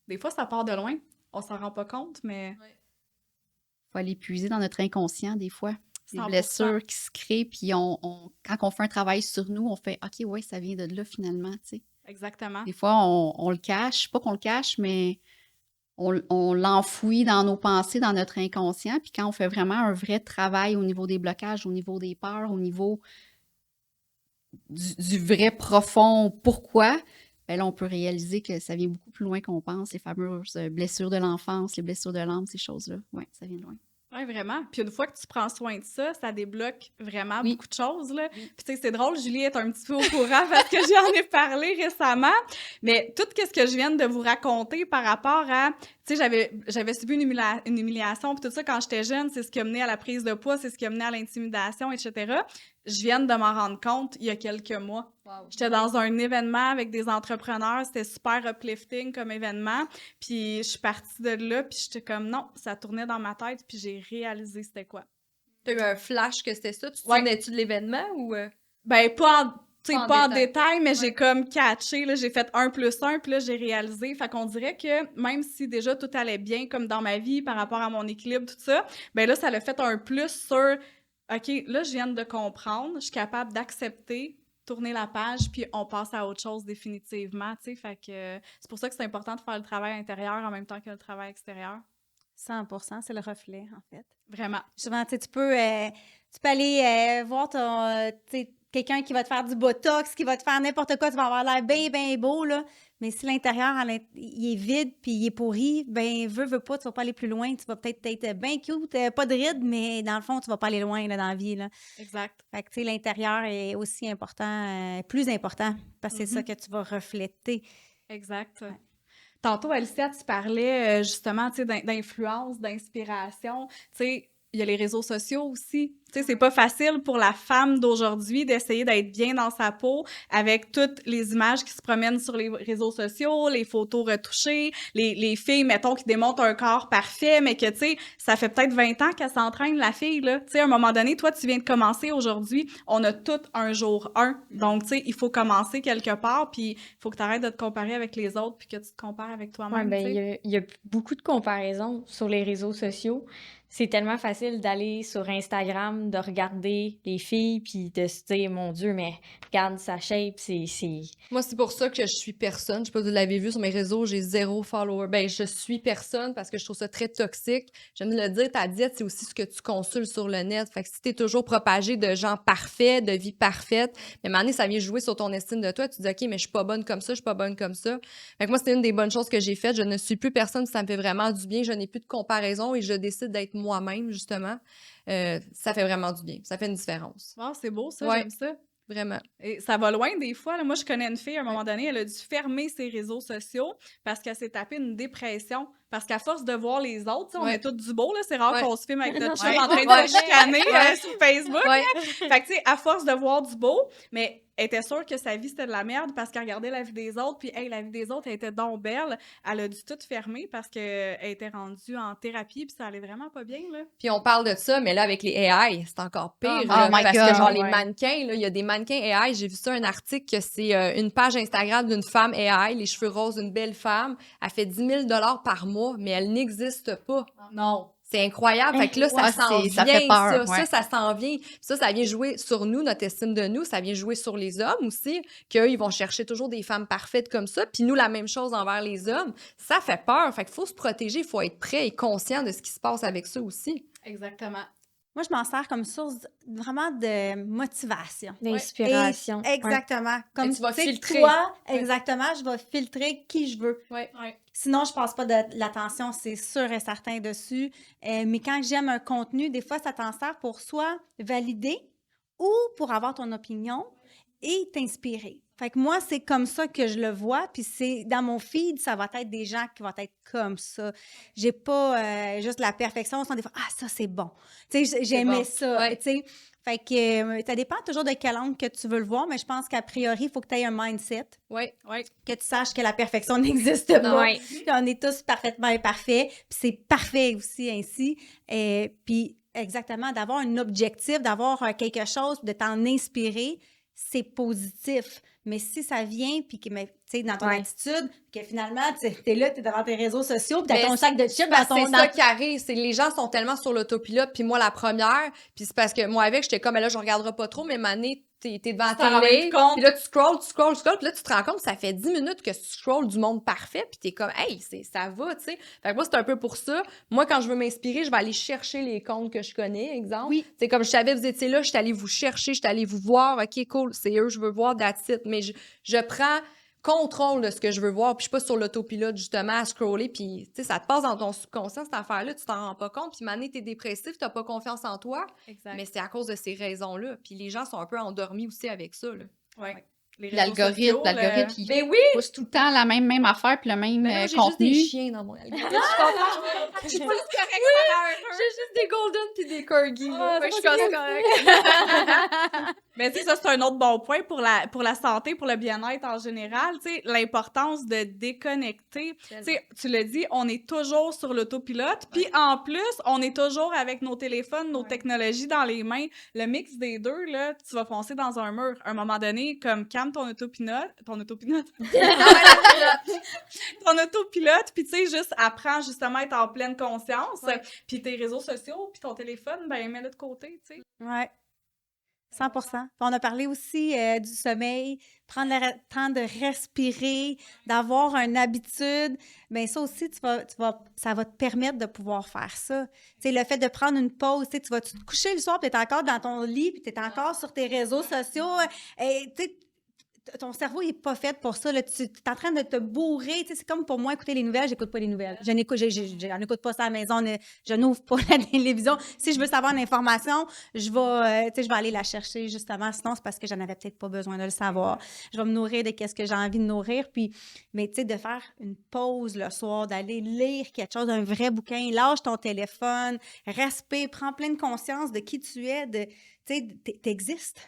des fois, ça part de loin. On s'en rend pas compte, mais Faut aller puiser dans notre inconscient des fois. Des 100%. blessures qui se créent, puis quand on fait un travail sur nous, on fait « OK, ouais, ça vient de là finalement », tu sais. Exactement. Des fois, on le cache, pas qu'on le cache, mais on l'enfouit dans nos pensées, dans notre inconscient. Puis quand on fait vraiment un vrai travail au niveau des blocages, au niveau des peurs, au niveau du vrai profond pourquoi, ben là, on peut réaliser que ça vient beaucoup plus loin qu'on pense, les fameuses blessures de l'enfance, les blessures de l'âme, ces choses-là. Oui, ça vient de loin. Oui, vraiment. Puis une fois que tu prends soin de ça, ça débloque vraiment Oui. beaucoup de choses, là. Oui. Puis tu sais, c'est drôle, Julie est un petit peu au courant parce que j'en ai parlé récemment. Mais tout ce que je viens de vous raconter par rapport à... Tu sais, j'avais subi une humiliation, puis tout ça quand j'étais jeune, c'est ce qui a mené à la prise de poids, c'est ce qui a mené à l'intimidation, etc. Je viens de m'en rendre compte il y a quelques mois. Wow. J'étais dans un événement avec des entrepreneurs, c'était super uplifting comme événement, puis je suis partie de là, puis j'étais comme non, ça tournait dans ma tête, puis j'ai réalisé c'était quoi. T'as eu un flash que c'était ça? Tu te Ouais. souvenais-tu de l'événement ou... Ben pas en détail. détail, mais j'ai Ouais. comme catché, là, j'ai fait 1+1, puis là j'ai réalisé, fait qu'on dirait que même si déjà tout allait bien comme dans ma vie par rapport à mon équilibre, tout ça, ben là ça l'a fait un plus sur OK, là je viens de comprendre, je suis capable d'accepter, tourner la page, puis on passe à autre chose définitivement, tu sais, fait que c'est pour ça que c'est important de faire le travail intérieur en même temps que le travail extérieur. 100%, c'est le reflet, en fait. Vraiment. Justement, tu sais, tu peux aller voir tu sais, quelqu'un qui va te faire du botox, qui va te faire n'importe quoi, tu vas avoir l'air bien, bien beau, là. Mais si l'intérieur, il est vide puis il est pourri, ben veux pas, tu vas pas aller plus loin. Tu vas peut-être être bien cute, pas de rides, mais dans le fond, tu vas pas aller loin, là, dans la vie, là. Exact. Fait que, tu sais, l'intérieur est aussi important, plus important, parce que c'est ça que tu vas refléter. Exact. Tantôt, Alicia, tu parlais justement, tu sais, d'influence, d'inspiration. Tu sais, il y a les réseaux sociaux aussi. Tu sais, c'est pas facile pour la femme d'aujourd'hui d'essayer d'être bien dans sa peau avec toutes les images qui se promènent sur les réseaux sociaux, les photos retouchées, les filles, mettons, qui démontrent un corps parfait, mais que, tu sais, ça fait peut-être 20 ans qu'elle s'entraîne, la fille, là. Tu sais, à un moment donné, toi, tu viens de commencer aujourd'hui. On a tout un jour 1. Donc, tu sais, il faut commencer quelque part, puis il faut que tu arrêtes de te comparer avec les autres, puis que tu te compares avec Ouais, toi-même, ben, tu sais. il y a beaucoup de comparaisons sur les réseaux sociaux. C'est tellement facile d'aller sur Instagram, de regarder les filles, puis de se dire, mon Dieu, mais regarde sa shape, c'est... Moi, c'est pour ça que je suis personne. Je sais pas si vous l'avez vu sur mes réseaux, j'ai 0 follower. Ben, je suis personne parce que je trouve ça très toxique. J'aime le dire, ta diète, c'est aussi ce que tu consultes sur le net. Fait que si t'es toujours propagé de gens parfaits, de vie parfaite, mais à un moment donné, ça vient jouer sur ton estime de toi. Tu dis, OK, mais je suis pas bonne comme ça, je suis pas bonne comme ça. Fait que moi, c'est une des bonnes choses que j'ai faites. Je ne suis plus personne, ça me fait vraiment du bien. Je n'ai plus de comparaison et je décide d'être moi-même, justement. Ça fait vraiment du bien. Ça fait une différence. Wow, c'est beau, ça, Ouais. j'aime ça. Vraiment. Et ça va loin des fois. Là. Moi, je connais une fille, à un moment donné, elle a dû fermer ses réseaux sociaux parce qu'elle s'est tapée une dépression. Parce qu'à force de voir les autres, tu sais, on Ouais. est tous du beau, là. C'est rare Ouais. qu'on se filme avec notre Ouais. chum en train de Ouais. se chicaner Ouais. sur Facebook. Ouais. Fait que, tu sais, à force de voir du beau, mais elle était sûre que sa vie, c'était de la merde parce qu'elle regardait la vie des autres. Puis, hey, la vie des autres, elle était donc belle. Elle a dû tout fermer parce qu'elle était rendue en thérapie. Puis, ça allait vraiment pas bien, là. Puis on parle de ça, mais là, avec les AI, c'est encore pire. Oh là, my parce God. que, genre, les Ouais. mannequins, là, il y a des mannequins AI. J'ai vu ça, un article que c'est une page Instagram d'une femme AI, les cheveux roses, une belle femme. Elle fait 10 000 $ par mois, mais elle n'existe pas. Non. C'est incroyable. Fait que là, ça Ouais, s'en vient, ça fait peur, ça. ouais. Ça s'en vient. Puis ça vient jouer sur nous, notre estime de nous. Ça vient jouer sur les hommes aussi, qu'eux, ils vont chercher toujours des femmes parfaites comme ça. Puis nous, la même chose envers les hommes. Ça fait peur. Fait qu'il faut se protéger, il faut être prêt et conscient de ce qui se passe avec ça aussi. Exactement. Moi, je m'en sers comme source vraiment de motivation. D'inspiration. Et- exactement. Comme tu vas tu sais, filtrer. toi, Ouais. exactement, je vais filtrer qui je veux. Ouais. Sinon, je passe pas de l'attention, c'est sûr et certain dessus. Mais quand j'aime un contenu, des fois, ça t'en sert pour soit valider ou pour avoir ton opinion et t'inspirer. Fait que moi, c'est comme ça que je le vois. Puis c'est dans mon feed, ça va être des gens qui vont être comme ça. J'ai pas juste la perfection sans des fois, ah, ça, c'est bon. Tu sais, j'aimais bon. ça. Ouais. Tu sais, fait que ça dépend toujours de quel angle que tu veux le voir, mais je pense qu'à priori, il faut que tu aies un mindset, Ouais. que tu saches que la perfection n'existe pas. Ouais. On est tous parfaitement imparfaits, puis c'est parfait aussi ainsi. Puis exactement, d'avoir un objectif, d'avoir quelque chose, de t'en inspirer, c'est positif. Mais si ça vient, puis que, tu sais, dans ton Ouais. attitude, que finalement, t'es là, t'es devant tes réseaux sociaux, puis t'as Mais ton sac de chips dans Parce que ton... c'est ça qui arrive, c'est que les gens sont tellement sur l'autopilote, puis moi la première, puis c'est parce que moi avec, j'étais comme, mais là, je regarderai pas trop, mais Mané, t'es devant la Tu t'en rends télé, même plus compte. puis là, tu scrolls, puis là, tu te rends compte, ça fait 10 minutes que tu scrolls du monde parfait, puis t'es comme, hey, ça va, tu sais. Fait que moi, c'est un peu pour ça. Moi, quand je veux m'inspirer, je vais aller chercher les comptes que je connais, exemple. Oui. C'est comme je savais que vous étiez là, je suis allée vous chercher, je suis allée vous voir, OK, cool, c'est eux, je veux voir, that's it. Mais je prends contrôle de ce que je veux voir, puis je suis pas sur l'autopilote, justement, à scroller, puis, tu sais, ça te passe dans ton subconscient, cette affaire-là, tu t'en rends pas compte, puis Mané, t'es dépressif, t'as pas confiance en toi, Exact. mais c'est à cause de ces raisons-là, puis les gens sont un peu endormis aussi avec ça, là. Ouais. Les réseaux sociaux, L'algorithme, il Ben oui! pousse tout le temps la même affaire puis le même Mais moi, j'ai contenu. juste des chiens dans mon algorithme. Je suis pas J'ai juste des golden puis des corgis, là. Fait que je suis comme correct. Mais tu sais, ça, c'est un autre bon point pour la santé, pour le bien-être en général. Tu sais, l'importance de déconnecter. Tu sais, tu l'as dit, on est toujours sur l'autopilote. Puis en plus, on est toujours avec nos téléphones, nos technologies dans les mains. Le mix des deux, là, tu vas foncer dans un mur. À un moment donné, comme calme ton autopilote. Ton autopilote, puis tu sais, juste apprends justement à être en pleine conscience. Ouais. Puis tes réseaux sociaux, puis ton téléphone, ben mets-le de côté, tu sais. Ouais. 100%. Puis on a parlé aussi du sommeil, prendre le temps de respirer, d'avoir une habitude. Bien, ça aussi, ça va te permettre de pouvoir faire ça. Tu sais, le fait de prendre une pause, tu sais, tu vas te coucher le soir, puis tu es encore dans ton lit, puis tu es encore sur tes réseaux sociaux. Et tu sais, ton cerveau n'est pas fait pour ça. Là. Tu es en train de te bourrer. Tu sais, c'est comme pour moi, écouter les nouvelles, j'écoute pas les nouvelles. Je n'écoute pas ça à la maison. Je n'ouvre pas la télévision. Si je veux savoir l'information, je vais aller la chercher, justement. Sinon, c'est parce que j'en avais peut-être pas besoin de le savoir. Je vais me nourrir de ce que j'ai envie de nourrir. Mais tu sais, de faire une pause le soir, d'aller lire quelque chose, un vrai bouquin, lâche ton téléphone, respire, prends pleine conscience de qui tu es, tu sais, t'existes.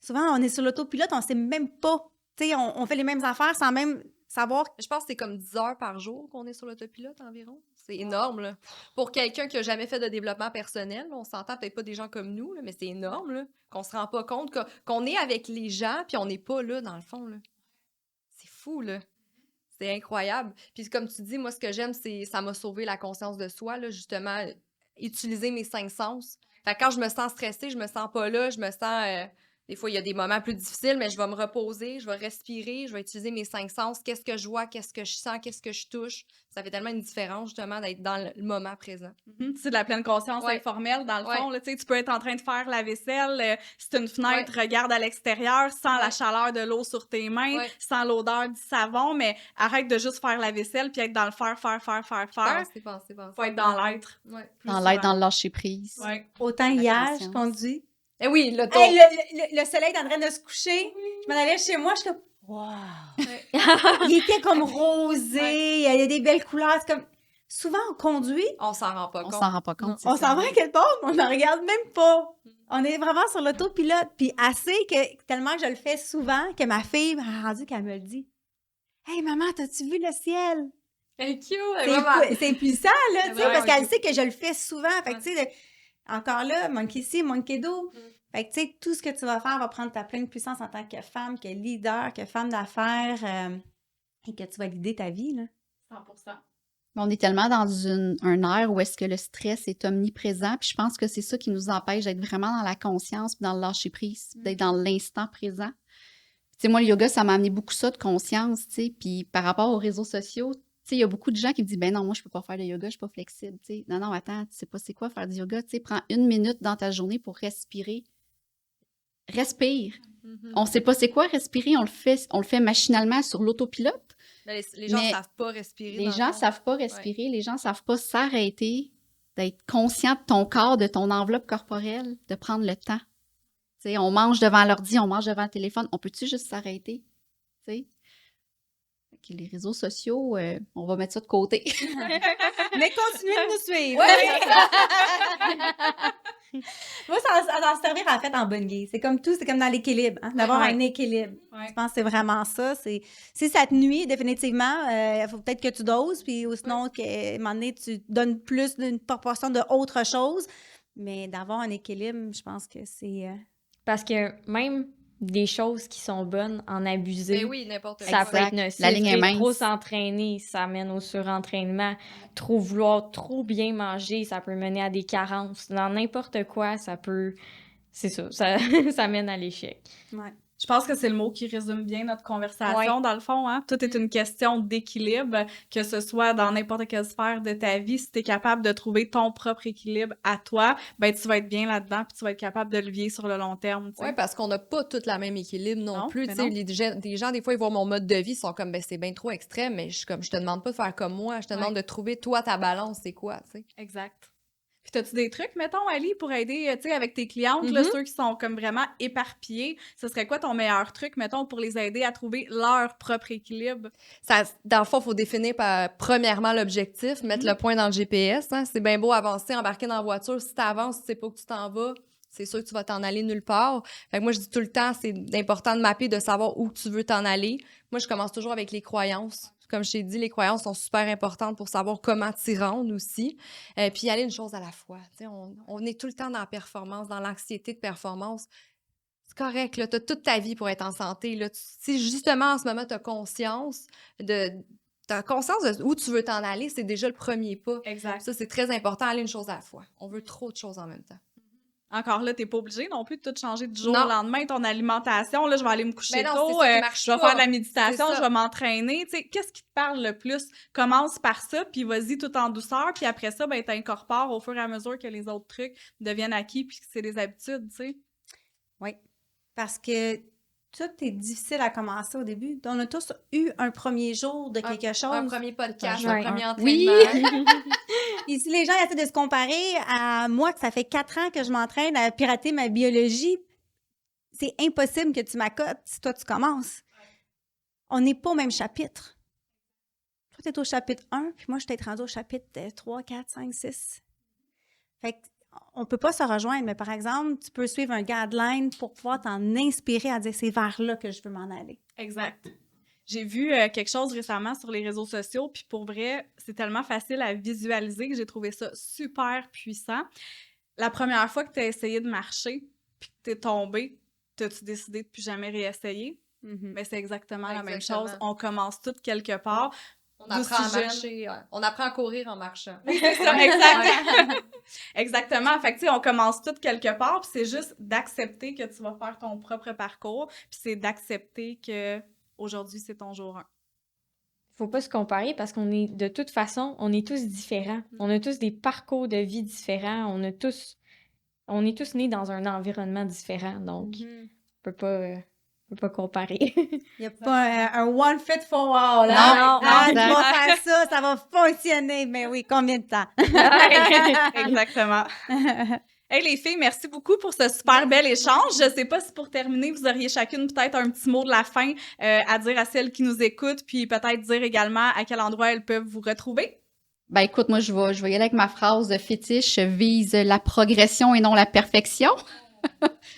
Souvent, on est sur l'autopilote, on ne sait même pas. Tu sais, on fait les mêmes affaires sans même savoir. Je pense que c'est comme 10 heures par jour qu'on est sur l'autopilote environ. C'est énorme, là. Pour quelqu'un qui n'a jamais fait de développement personnel, on s'entend peut-être pas des gens comme nous, là, mais c'est énorme, là, qu'on se rend pas compte qu'on est avec les gens, puis on n'est pas là, dans le fond, là. C'est fou, là. C'est incroyable. Puis comme tu dis, moi, ce que j'aime, c'est ça m'a sauvé la conscience de soi, là, justement, utiliser mes 5 sens. Fait que quand je me sens stressée, je me sens pas là, je me sens... Des fois, il y a des moments plus difficiles, mais je vais me reposer, je vais respirer, je vais utiliser mes 5 sens. Qu'est-ce que je vois, qu'est-ce que je sens, qu'est-ce que je touche. Ça fait tellement une différence, justement, d'être dans le moment présent. C'est de la pleine conscience Ouais. informelle, dans le Ouais. fond. Là, tu sais, tu peux être en train de faire la vaisselle, c'est une fenêtre, regarde à l'extérieur, sans la chaleur de l'eau sur tes mains, sans l'odeur du savon, mais arrête de juste faire la vaisselle puis être dans le faire. Penser. Faut être dans l'être. Ouais. Dans l'être, dans le lâcher-prise. Ouais. Autant La hier, je conscience. conduis. Eh oui, l'auto. Hey, le soleil est en train de se coucher. Je m'en allais chez moi, je suis comme, wow! Il était comme rosé, il y a des belles couleurs. C'est comme, souvent, on conduit, On s'en rend pas On compte. s'en rend pas compte. c'est on ça. s'en va à quelque part, mais on ne regarde même pas. On est vraiment sur l'autopilote. Puis assez que, tellement que je le fais souvent, que ma fille m'a rendu qu'elle me le dit. Hey, maman, t'as-tu vu le ciel? C'est cute, vraiment. C'est puissant, là, tu sais, vraiment parce qu'elle cute. sait que je le fais souvent. Fait que, tu sais, encore là, monkey ci, monkey do. Fait que, tu sais, tout ce que tu vas faire va prendre ta pleine puissance en tant que femme, que leader, que femme d'affaires, et que tu vas guider ta vie, là. 100%. On est tellement dans un air où est-ce que le stress est omniprésent, puis je pense que c'est ça qui nous empêche d'être vraiment dans la conscience, puis dans le lâcher-prise, d'être dans l'instant présent. Tu sais, moi, le yoga, ça m'a amené beaucoup ça de conscience, tu sais, puis par rapport aux réseaux sociaux, tu sais, il y a beaucoup de gens qui me disent « Ben non, moi, je peux pas faire de yoga, je suis pas flexible. » Tu sais, non, attends, tu sais pas c'est quoi faire du yoga, tu sais, prends 1 minute dans ta journée pour respirer. Respire. On sait pas c'est quoi respirer, on le fait machinalement sur l'autopilote. Les gens Mais savent pas respirer. Les dans gens le fond. savent pas respirer, les gens savent pas s'arrêter, d'être conscient de ton corps, de ton enveloppe corporelle, de prendre le temps. Tu sais, on mange devant l'ordi, on mange devant le téléphone. On peut-tu juste s'arrêter? Tu sais? Fait que les réseaux sociaux, on va mettre ça de côté. Mais continuez de nous suivre. Moi, ça va servir en fait en bonne guise. C'est comme tout, c'est comme dans l'équilibre, hein, d'avoir Ouais. un équilibre. Ouais. Je pense que c'est vraiment ça. Si ça te nuit, définitivement, il faut peut-être que tu doses, puis ou sinon, qu'à un moment donné, tu donnes plus d'une proportion de autre chose. Mais d'avoir un équilibre, je pense que c'est... Parce que même des choses qui sont bonnes, en abuser, Ben oui, n'importe ça quoi. peut être Exact. nocif. La ligne est mince. Trop s'entraîner, ça mène au surentraînement. Trop vouloir trop bien manger, ça peut mener à des carences. Dans n'importe quoi, ça peut... C'est ça, ça mène à l'échec. Ouais. Je pense que c'est le mot qui résume bien notre conversation, Ouais. dans le fond. Hein? Tout est une question d'équilibre, que ce soit dans n'importe quelle sphère de ta vie. Si tu es capable de trouver ton propre équilibre à toi, ben tu vas être bien là-dedans puis tu vas être capable de le vivre sur le long terme. tu sais. Oui, parce qu'on n'a pas tout la même équilibre non, Non, plus. mais Tu sais, non. des gens, des fois, ils voient mon mode de vie, ils sont comme, ben, c'est bien trop extrême, mais je te demande pas de faire comme moi. Je te demande de trouver, toi, ta balance, c'est quoi, tu sais. Exact. Puis, t'as-tu des trucs, mettons, Ali, pour aider, tu sais, avec tes clientes, là, Mhm. ceux qui sont comme vraiment éparpillés? Ce serait quoi ton meilleur truc, mettons, pour les aider à trouver leur propre équilibre? Dans le fond, il faut définir premièrement l'objectif, mettre le point dans le GPS. Hein. C'est bien beau avancer, embarquer dans la voiture. Si tu avances, tu sais pas où tu t'en vas, c'est sûr que tu vas t'en aller nulle part. Fait que moi, je dis tout le temps, c'est important de mapper, de savoir où tu veux t'en aller. Moi, je commence toujours avec les croyances. Comme je t'ai dit, les croyances sont super importantes pour savoir comment t'y rendre aussi. Puis y aller une chose à la fois. Tu sais, on est tout le temps dans la performance, dans l'anxiété de performance. C'est correct, là, tu as toute ta vie pour être en santé. Là. Si justement, en ce moment, tu as conscience de où tu veux t'en aller, c'est déjà le premier pas. Exact. Ça, c'est très important, aller une chose à la fois. On veut trop de choses en même temps. Encore là, t'es pas obligé non plus de tout changer du jour Non. au lendemain, ton alimentation. Là, je vais aller me coucher Mais non, tôt, c'est ça qui marche je vais pas. faire de la méditation, C'est ça. je vais m'entraîner. Tu sais, qu'est-ce qui te parle le plus? Commence par ça, puis vas-y tout en douceur, puis après ça, ben, t'incorpores au fur et à mesure que les autres trucs deviennent acquis, puis que c'est des habitudes, tu sais. Oui. Parce que tout est difficile à commencer au début. On a tous eu un premier jour de quelque chose. Un premier podcast, Ouais. un premier Oui. entraînement. Et si les gens essaient de se comparer à moi, que ça fait 4 ans que je m'entraîne à pirater ma biologie, c'est impossible que tu m'accotes si toi, tu commences. On n'est pas au même chapitre. Toi, tu es au chapitre 1, puis moi, je t'ai rendu au chapitre 3, 4, 5, 6. Fait qu'on ne peut pas se rejoindre, mais par exemple, tu peux suivre un guideline pour pouvoir t'en inspirer à dire c'est vers là que je veux m'en aller. Exact. J'ai vu quelque chose récemment sur les réseaux sociaux, puis pour vrai, c'est tellement facile à visualiser que j'ai trouvé ça super puissant. La première fois que tu as essayé de marcher, puis que tu es tombé, t'as-tu décidé de plus jamais réessayer? Mais c'est exactement la même Exactement. chose. On commence toutes quelque part. On apprend à D'aussi jeune. marcher. On apprend à courir en marchant. C'est ça, exact. Exactement. Fait que, tu sais, on commence toutes quelque part, puis c'est juste d'accepter que tu vas faire ton propre parcours, puis c'est d'accepter que aujourd'hui c'est ton jour 1. Faut pas se comparer parce qu'on est, de toute façon, on est tous différents. On a tous des parcours de vie différents. On est tous nés dans un environnement différent. Donc, on peut pas comparer. Il n'y a pas un one fit for all. Non, Hein? non, Ah, tu exact. vas faire ça, ça va fonctionner. Mais oui, combien de temps? Exactement. Hey les filles, merci beaucoup pour ce super bel échange. Je sais pas si pour terminer, vous auriez chacune peut-être un petit mot de la fin à dire à celles qui nous écoutent, puis peut-être dire également à quel endroit elles peuvent vous retrouver. Ben écoute, moi, je vais y aller avec ma phrase fétiche, vise la progression et non la perfection.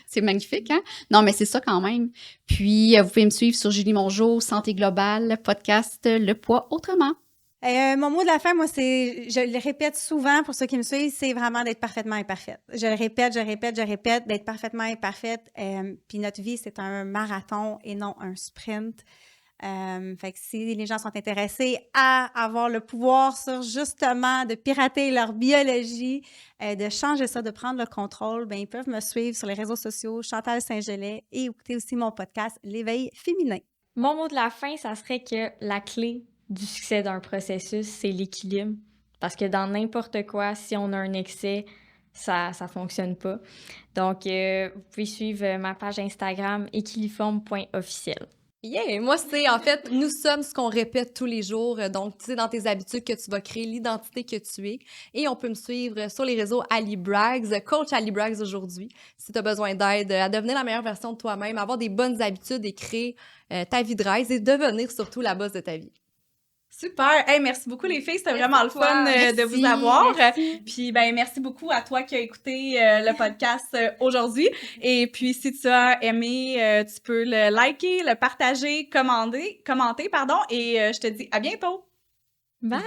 C'est magnifique, hein? Non, mais c'est ça quand même. Puis, vous pouvez me suivre sur Julie Mongeau, Santé Globale, podcast Le Poids Autrement. Mon mot de la fin, moi, je le répète souvent pour ceux qui me suivent, c'est vraiment d'être parfaitement imparfaite. Je le répète, d'être parfaitement imparfaite. Puis notre vie, c'est un marathon et non un sprint. Fait que si les gens sont intéressés à avoir le pouvoir sur justement de pirater leur biologie, de changer ça, de prendre le contrôle, ben ils peuvent me suivre sur les réseaux sociaux, Chantal Saint-Gelais, et écouter aussi mon podcast L'éveil féminin. Mon mot de la fin, ça serait que la clé du succès d'un processus, c'est l'équilibre. Parce que dans n'importe quoi, si on a un excès, ça fonctionne pas. Donc, vous pouvez suivre ma page Instagram équiliforme.officiel. Yeah, moi, c'est en fait, nous sommes ce qu'on répète tous les jours. Donc, tu sais, dans tes habitudes que tu vas créer l'identité que tu es. Et on peut me suivre sur les réseaux Ali Braggs, coach Ali Braggs aujourd'hui. Si tu as besoin d'aide à devenir la meilleure version de toi-même, avoir des bonnes habitudes et créer ta vie de rêve et devenir surtout la boss de ta vie. Super! Hey, merci beaucoup les filles, c'était Merci vraiment à le toi. fun de Merci, vous avoir. merci. Puis ben merci beaucoup à toi qui as écouté le podcast aujourd'hui. Et puis si tu as aimé, tu peux le liker, le partager, commenter, pardon. Et je te dis à bientôt! Bye!